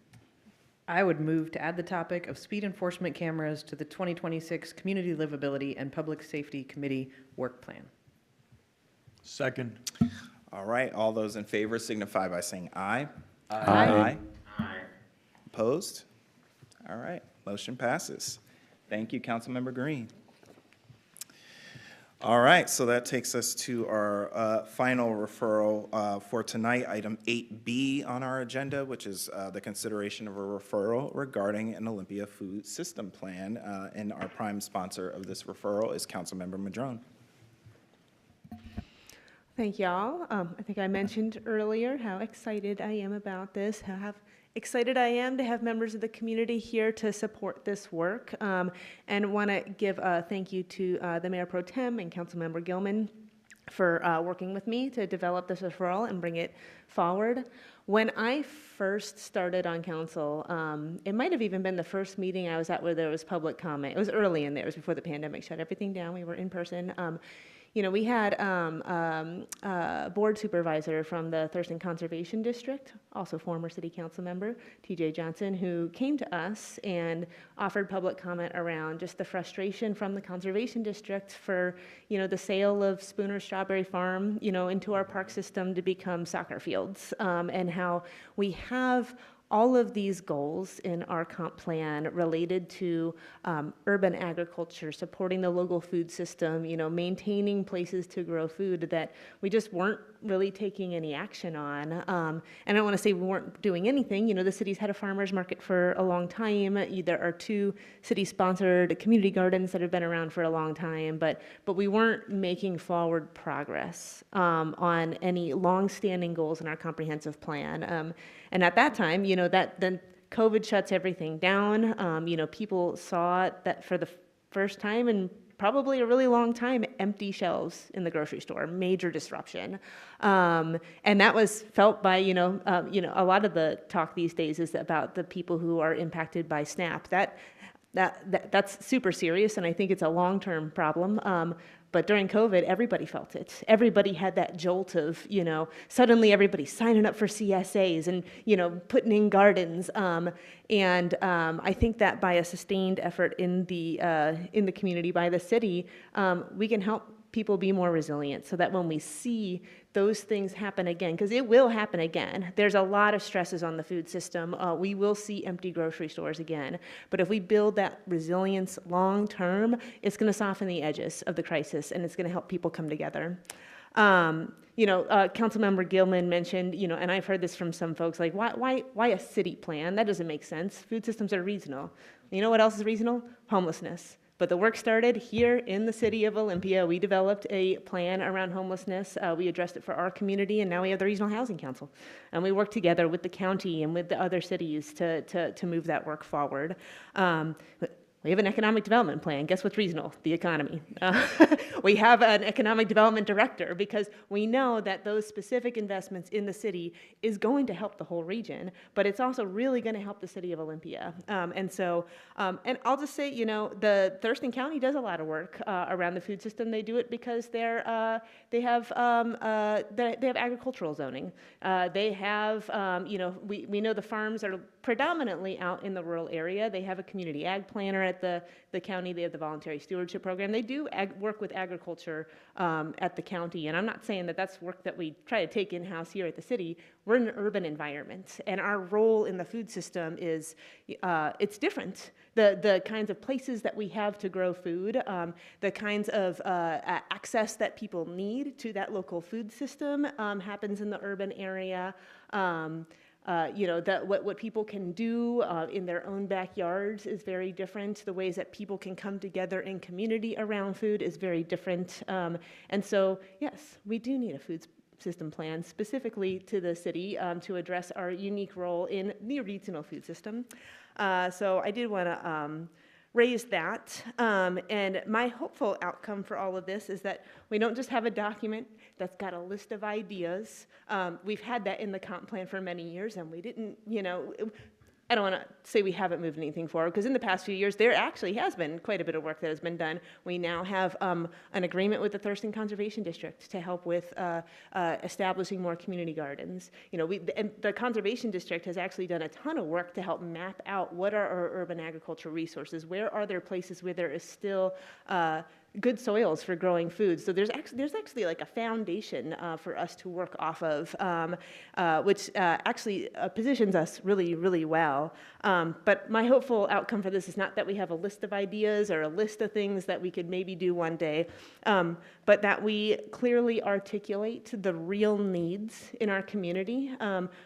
I would move to add the topic of speed enforcement cameras to the 2026 Community Livability and Public Safety Committee work plan. Second. All right, all those in favor signify by saying aye. Aye. Aye. Opposed? All right, motion passes. Thank you, Councilmember Green. All right, so that takes us to our final referral for tonight, item 8B on our agenda, which is the consideration of a referral regarding an Olympia food system plan. And our prime sponsor of this referral is Councilmember Madrone. Thank y'all. I think I mentioned earlier how excited I am about this, how excited I am to have members of the community here to support this work, and want to give a thank you to the Mayor Pro Tem and Councilmember Gilman for working with me to develop this referral and bring it forward. When I first started on council, it might have even been the first meeting I was at where there was public comment. It was early in there. It was before the pandemic shut everything down. We were in person. You know, we had a board supervisor from the Thurston Conservation District, also former city council member, TJ Johnson, who came to us and offered public comment around just the frustration from the Conservation District for, you know, the sale of Spooner Strawberry Farm, you know, into our park system to become soccer fields, and how we have all of these goals in our comp plan related to urban agriculture, supporting the local food system, you know, maintaining places to grow food that we just weren't really taking any action on. And I don't want to say we weren't doing anything. You know, the city's had a farmer's market for a long time. There are 2 city-sponsored community gardens that have been around for a long time, but we weren't making forward progress on any long-standing goals in our comprehensive plan. And at that time, you know, that then COVID shuts everything down. You know, people saw that for the first time in probably a really long time, empty shelves in the grocery store, major disruption. And that was felt by, you know, a lot of the talk these days is about the people who are impacted by SNAP. That's super serious, and I think it's a long-term problem. But during COVID, everybody felt it. Everybody had that jolt of, you know, suddenly everybody's signing up for CSAs and, you know, putting in gardens. And I think that by a sustained effort in the community, by the city, we can help people be more resilient so that when we see those things happen again, because it will happen again. There's a lot of stresses on the food system. We will see empty grocery stores again. But if we build that resilience long term, it's going to soften the edges of the crisis, and it's going to help people come together. You know, Councilmember Gilman mentioned, you know, and I've heard this from some folks, like, why a city plan? That doesn't make sense. Food systems are regional. You know what else is regional? Homelessness. But the work started here in the city of Olympia. We developed a plan around homelessness. We addressed it for our community, and now we have the Regional Housing Council. And we work together with the county and with the other cities to move that work forward. We have an economic development plan. Guess what's regional? The economy. We have an economic development director because we know that those specific investments in the city is going to help the whole region, but it's also really going to help the city of Olympia. And I'll just say, you know, the Thurston County does a lot of work around the food system. They do it because they have agricultural zoning. They have, you know, we know the farms are predominantly out in the rural area. They have a community ag planner at the county, they have the voluntary stewardship program. They do work with agriculture at the county, and I'm not saying that that's work that we try to take in-house here at the city. We're in an urban environment, and our role in the food system is, it's different. The kinds of places that we have to grow food, the kinds of access that people need to that local food system happens in the urban area. What people can do in their own backyards is very different. The ways that people can come together in community around food is very different. And so, yes, we do need a food system plan specifically to the city to address our unique role in the regional food system. So I did want to raise that. And my hopeful outcome for all of this is that we don't just have a document that's got a list of ideas. We've had that in the comp plan for many years, and we didn't, I don't want to say we haven't moved anything forward, because in the past few years, there actually has been quite a bit of work that has been done. We now have an agreement with the Thurston Conservation District to help with establishing more community gardens. And the Conservation District has actually done a ton of work to help map out what are our urban agricultural resources, where are there places where there is still good soils for growing food. So there's actually like a foundation for us to work off of, which actually positions us really, really well. But my hopeful outcome for this is not that we have a list of ideas or a list of things that we could maybe do one day, but that we clearly articulate the real needs in our community.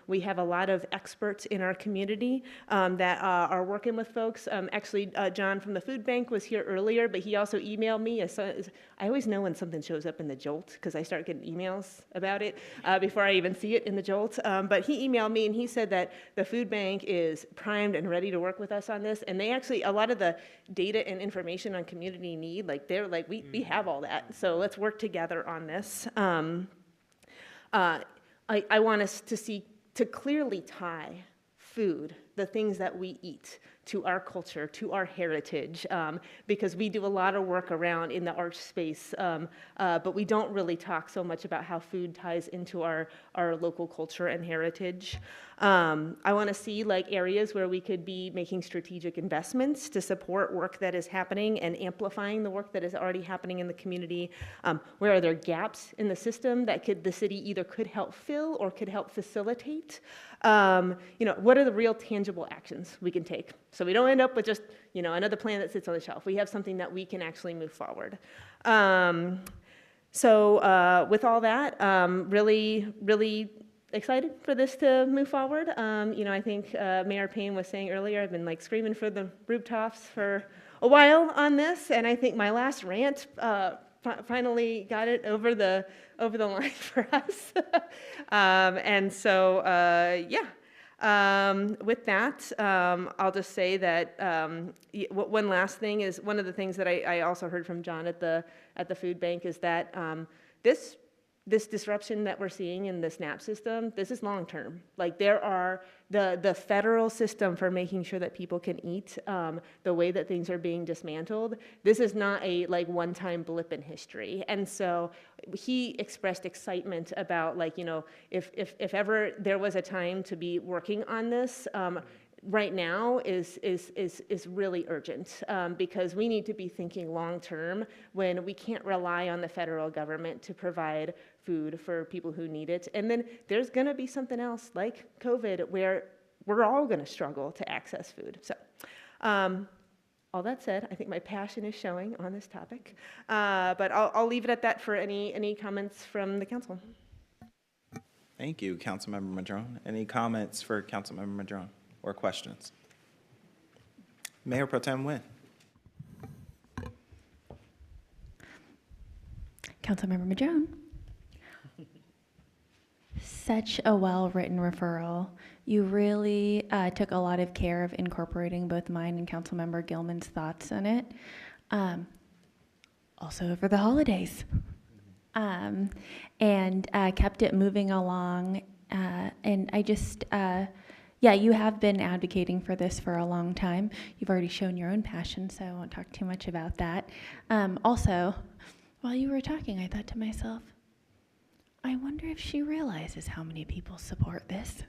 We have a lot of experts in our community that are working with folks. Actually, John from the food bank was here earlier, but he also emailed me. I always know when something shows up in the Jolt because I start getting emails about it before I even see it in the Jolt. But he emailed me and he said that the food bank is primed and ready to work with us on this. And they actually, a lot of the data and information on community need, like they're like, we have all that. So let's work together on this. I want us to clearly tie food, the things that we eat, to our culture, to our heritage, because we do a lot of work around in the arts space, but we don't really talk so much about how food ties into our local culture and heritage. I want to see like areas where we could be making strategic investments to support work that is happening and amplifying the work that is already happening in the community. Where are there gaps in the system that the city either could help fill or could help facilitate? What are the real tangible actions we can take? So we don't end up with just, another plan that sits on the shelf. We have something that we can actually move forward. So with all that, really, really excited for this to move forward. I think Mayor Payne was saying earlier, I've been like screaming for the rooftops for a while on this, and I think my last rant finally got it over the line for us. And so, with that, I'll just say that one last thing is one of the things that I also heard from John at the food bank is that this disruption that we're seeing in the SNAP system, this is long term. Like there are the federal system for making sure that people can eat, the way that things are being dismantled. This is not a like one-time blip in history. And so he expressed excitement about if ever there was a time to be working on this, right now is really urgent because we need to be thinking long term when we can't rely on the federal government to provide food for people who need it. And then there's going to be something else like COVID where we're all going to struggle to access food. So all that said, I think my passion is showing on this topic, but I'll leave it at that for any comments from the council. Thank you, Councilmember Madrone. Any comments for Councilmember Madrone or questions? Mayor Pro Tem Nguyen. Councilmember Madrone. Such a well-written referral. You really took a lot of care of incorporating both mine and Councilmember Gilman's thoughts on it. Also over the holidays. And kept it moving along. And I just, you have been advocating for this for a long time. You've already shown your own passion, so I won't talk too much about that. Also, while you were talking, I thought to myself, I wonder if she realizes how many people support this.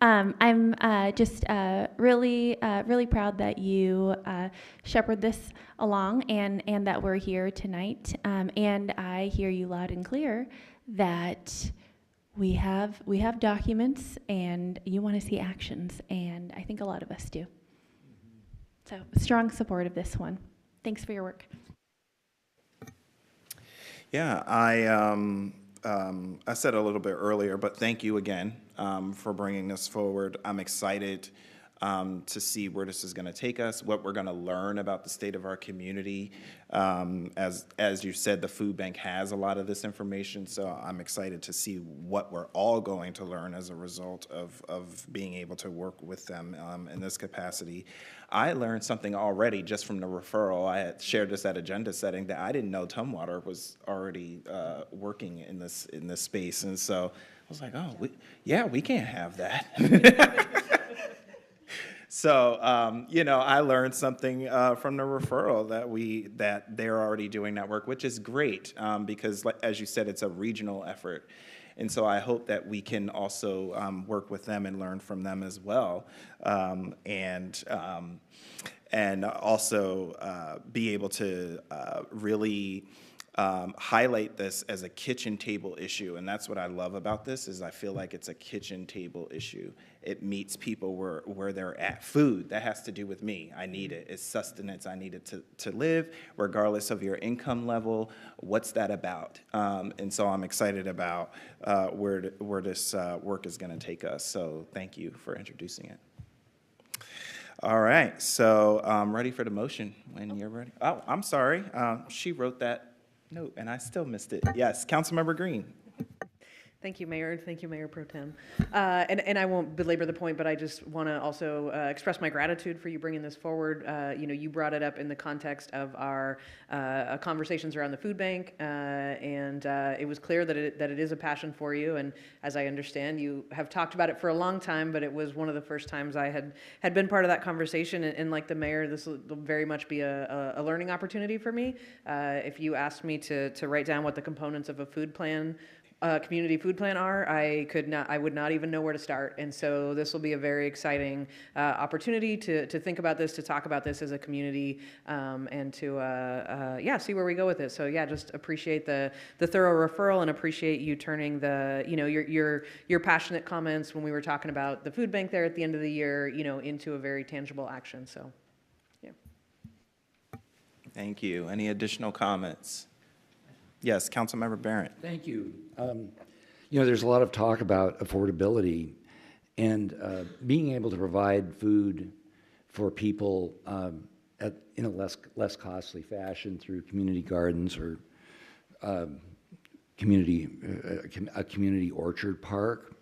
I'm just really proud that you shepherd this along and that we're here tonight. And I hear you loud and clear that we have documents and you want to see actions, and I think a lot of us do. So strong support of this one. Thanks for your work. Yeah, I said a little bit earlier, but thank you again for bringing this forward. I'm excited to see where this is going to take us, what we're going to learn about the state of our community. As you said, the food bank has a lot of this information, so I'm excited to see what we're all going to learn as a result of being able to work with them in this capacity. I learned something already just from the referral. I had shared this at agenda setting that I didn't know Tumwater was already working in this space, and so I was like, oh, we can't have that. So, I learned something from the referral that they're already doing that work, which is great because, as you said, it's a regional effort. And so I hope that we can also work with them and learn from them as well, and also be able to really highlight this as a kitchen table issue. And that's what I love about this, is I feel like it's a kitchen table issue. It meets people where they're at. Food, that has to do with me. I need it. It's sustenance. I need it to live, regardless of your income level. What's that about? And so I'm excited about where this work is going to take us. So thank you for introducing it. All right, so I'm ready for the motion when you're ready. Oh, I'm sorry. She wrote that note, and I still missed it. Yes, Councilmember Green. Thank you, Mayor. Thank you, Mayor Pro Tem. And I won't belabor the point, but I just want to also express my gratitude for you bringing this forward. You brought it up in the context of our conversations around the food bank, and it was clear that it is a passion for you. And as I understand, you have talked about it for a long time, but it was one of the first times I had been part of that conversation. And like the mayor, this will very much be a learning opportunity for me. If you asked me to write down what the components of a food plan, community food plan are, I would not even know where to start. And so this will be a very exciting opportunity to think about this, to talk about this as a community, and to see where we go with it. So just appreciate the thorough referral and appreciate you turning your passionate comments when we were talking about the food bank there at the end of the year, into a very tangible action. So Thank you. Any additional comments? Yes, Councilmember Barrett. Thank you. There's a lot of talk about affordability and being able to provide food for people in a less costly fashion through community gardens or a community orchard park,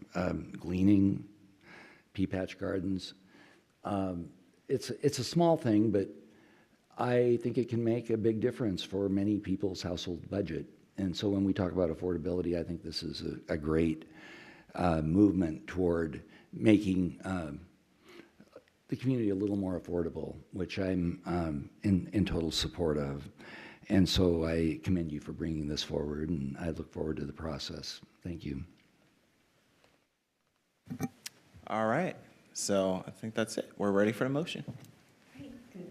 gleaning, pea patch gardens. It's a small thing, but I think it can make a big difference for many people's household budget. And so when we talk about affordability, I think this is a great movement toward making the community a little more affordable, which I'm in total support of. And so I commend you for bringing this forward, and I look forward to the process. Thank you. All right, so I think that's it. We're ready for the motion.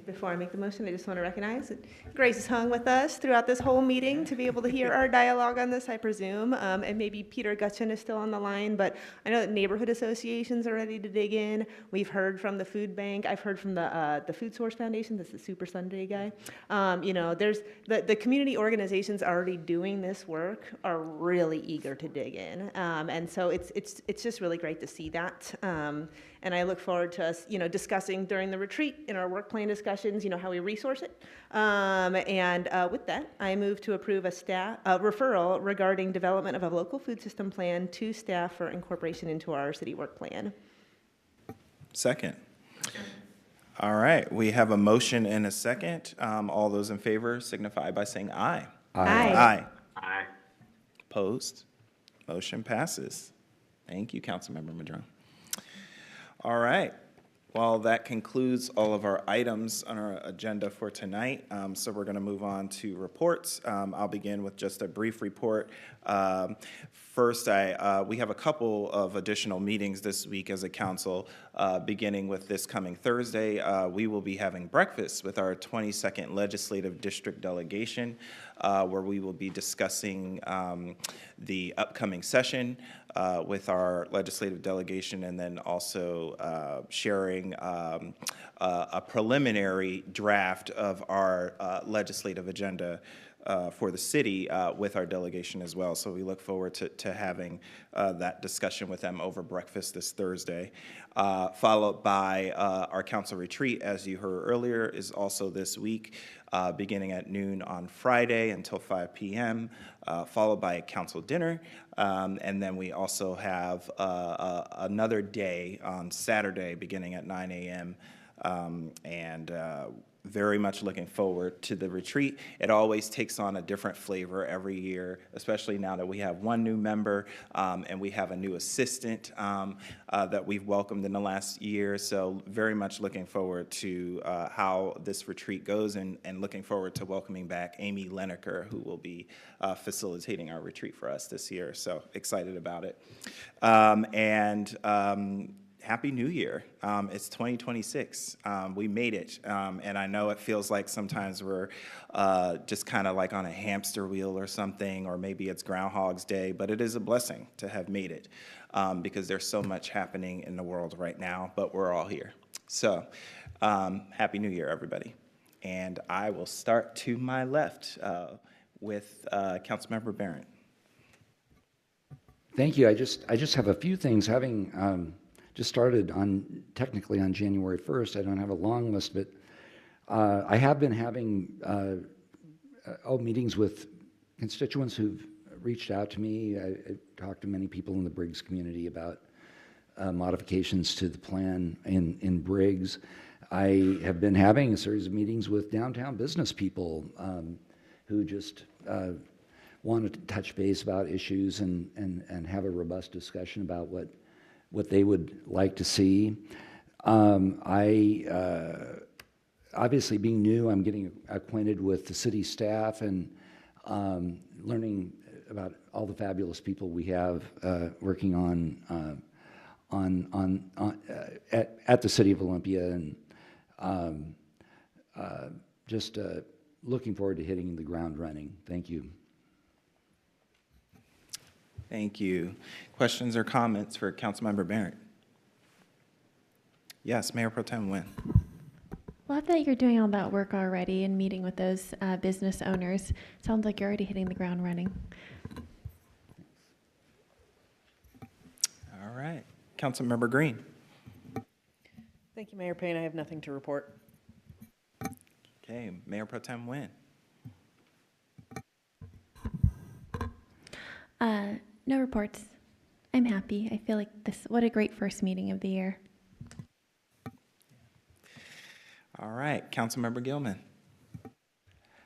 Before I make the motion, I just want to recognize that Grace has hung with us throughout this whole meeting to be able to hear our dialogue on this, I presume. And maybe Peter Gutchen is still on the line, but I know that neighborhood associations are ready to dig in. We've heard from the food bank. I've heard from the Food Source Foundation. That's the Super Sunday guy. There's the community organizations already doing this work are really eager to dig in. And so it's just really great to see that. And I look forward to us, discussing during the retreat in our work plan discussions, how we resource it. With that, I move to approve a referral regarding development of a local food system plan to staff for incorporation into our city work plan. Second. All right, we have a motion and a second. All those in favor signify by saying aye. Aye. Aye. Aye. Opposed? Motion passes. Thank you, Councilmember Madrone. All right, Well, that concludes all of our items on our agenda for tonight. So we're going to move on to reports. I'll begin with just a brief report. First, we have a couple of additional meetings this week as a council, beginning with this coming Thursday. We will be having breakfast with our 22nd Legislative District Delegation, where we will be discussing the upcoming session with our legislative delegation, and then also sharing a preliminary draft of our legislative agenda for the city with our delegation as well. So we look forward to having that discussion with them over breakfast this Thursday. Followed by our council retreat, as you heard earlier, is also this week, beginning at noon on Friday until 5 p.m., followed by a council dinner. And then we also have another day on Saturday, beginning at 9 a.m., and very much looking forward to the retreat. It always takes on a different flavor every year, especially now that we have one new member and we have a new assistant that we've welcomed in the last year. So very much looking forward to how this retreat goes, and looking forward to welcoming back Amy Leneker, who will be facilitating our retreat for us this year. So excited about it. Happy New Year. It's 2026. We made it. And I know it feels like sometimes we're just kind of like on a hamster wheel or something, or maybe it's Groundhog's Day, but it is a blessing to have made it because there's so much happening in the world right now, but we're all here. So Happy New Year, everybody. And I will start to my left with Councilmember Barron. Thank you. I just have a few things. Having just started technically on January 1st. I don't have a long list, but I have been having meetings with constituents who've reached out to me. I talked to many people in the Briggs community about modifications to the plan in Briggs. I have been having a series of meetings with downtown business people who just want to touch base about issues and have a robust discussion about what they would like to see. Obviously being new, I'm getting acquainted with the city staff and learning about all the fabulous people we have working at the city of Olympia, and just looking forward to hitting the ground running. Thank you. Thank you. Questions or comments for Councilmember Barrett? Yes, Mayor Pro Tem Nguyen. Love that you're doing all that work already and meeting with those business owners. Sounds like you're already hitting the ground running. All right. Councilmember Green. Thank you, Mayor Payne. I have nothing to report. Okay, Mayor Pro Tem Nguyen. No reports. I'm happy. I feel like what a great first meeting of the year. All right, Councilmember Gilman.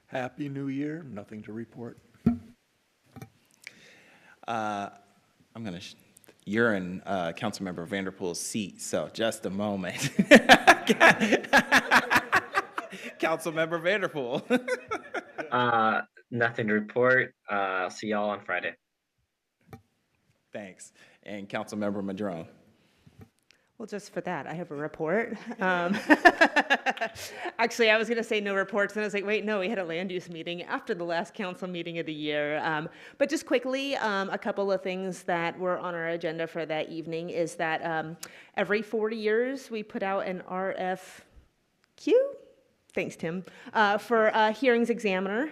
Happy New Year. Nothing to report. You're in Councilmember Vanderpool's seat, so just a moment. Councilmember Vanderpool. Nothing to report. I'll see y'all on Friday. Thanks. And Councilmember Madrone. Well, just for that, I have a report. Actually, I was going to say no reports, and I was like, wait, no, we had a land use meeting after the last council meeting of the year. But just quickly, a couple of things that were on our agenda for that evening is that every 4 years we put out an RFQ. Thanks, Tim. For a hearings examiner.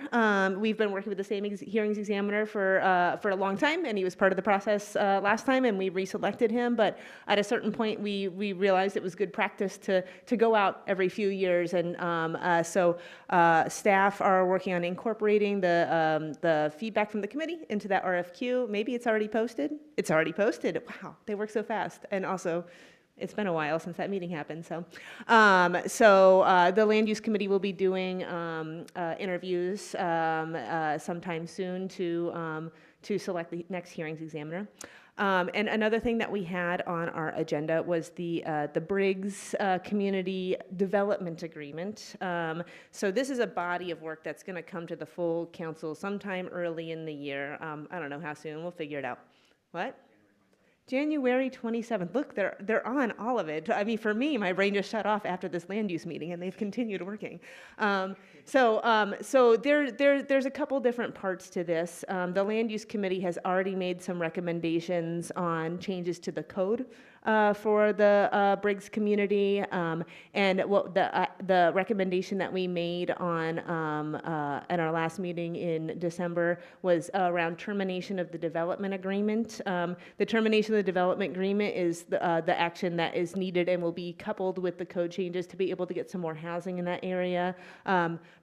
We've been working with the same hearings examiner for a long time, and he was part of the process last time, and we reselected him. But at a certain point, we realized it was good practice to go out every few years. And so staff are working on incorporating the feedback from the committee into that RFQ. Maybe it's already posted. It's already posted. Wow, they work so fast. And also, it's been a while since that meeting happened. So the Land Use Committee will be doing interviews sometime soon to select the next hearings examiner. And another thing that we had on our agenda was the Briggs Community Development Agreement. So this is a body of work that's going to come to the full council sometime early in the year. I don't know how soon. We'll figure it out. What? January 27th. Look, they're on all of it. I mean, for me, my brain just shut off after this land use meeting, and they've continued working. So there's a couple different parts to this. The Land Use Committee has already made some recommendations on changes to the code for the Briggs community, and what the recommendation that we made on at our last meeting in December was around termination of the development agreement. The termination of the development agreement is the action that is needed and will be coupled with the code changes to be able to get some more housing in that area.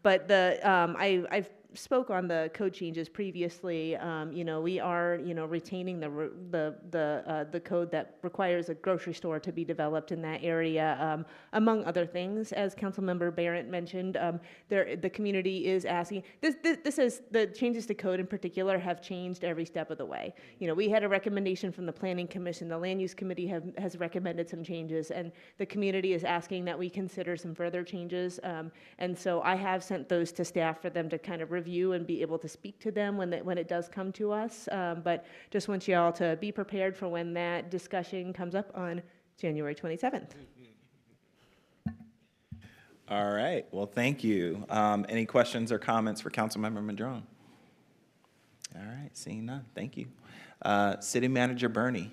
But I've spoke on the code changes previously. We are, retaining the code that requires a grocery store to be developed in that area, among other things. As Councilmember Barrett mentioned, the community is asking. This is the changes to code in particular have changed every step of the way. We had a recommendation from the Planning Commission. The Land Use Committee has recommended some changes, and the community is asking that we consider some further changes. And so I have sent those to staff for them to kind of review and be able to speak to them when it does come to us. But just want you all to be prepared for when that discussion comes up on January 27th. All right. Well, thank you. Any questions or comments for Councilmember Madrone? All right. Seeing none. Thank you. City Manager Bernie.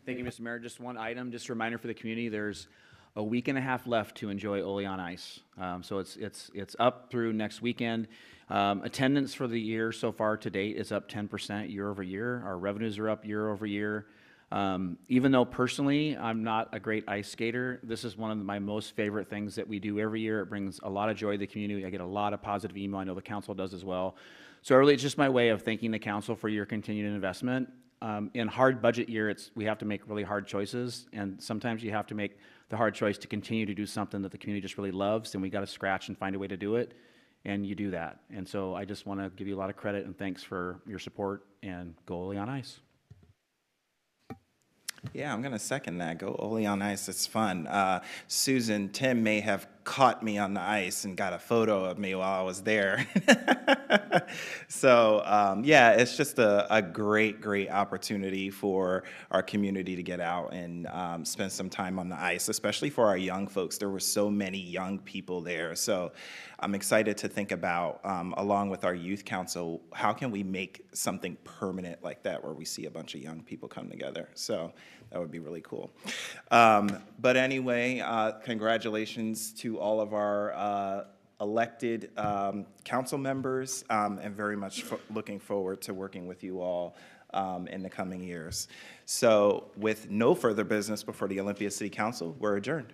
Thank you, Mr. Mayor. Just one item, just a reminder for the community, there's a week and a half left to enjoy Oli on Ice. So it's up through next weekend. Attendance for the year so far to date is up 10% year over year. Our revenues are up year over year. Even though personally I'm not a great ice skater, this is one of my most favorite things that we do every year. It brings a lot of joy to the community. I get a lot of positive email. I know the council does as well. So really, it's just my way of thanking the council for your continued investment. In hard budget year, we have to make really hard choices, and sometimes you have to make the hard choice to continue to do something that the community just really loves, and we got to scratch and find a way to do it, and you do that. And so I just want to give you a lot of credit and thanks for your support, and go Oli on Ice. Yeah, I'm going to second that. Go Oli on Ice. It's fun. Susan, Tim may have caught me on the ice and got a photo of me while I was there. So, yeah, it's just a great, great opportunity for our community to get out and spend some time on the ice, especially for our young folks. There were so many young people there. So I'm excited to think about, along with our youth council, how can we make something permanent like that where we see a bunch of young people come together. So that would be really cool. But anyway, congratulations to all of our elected council members, and very much looking forward to working with you all in the coming years. So with no further business before the Olympia City Council, we're adjourned.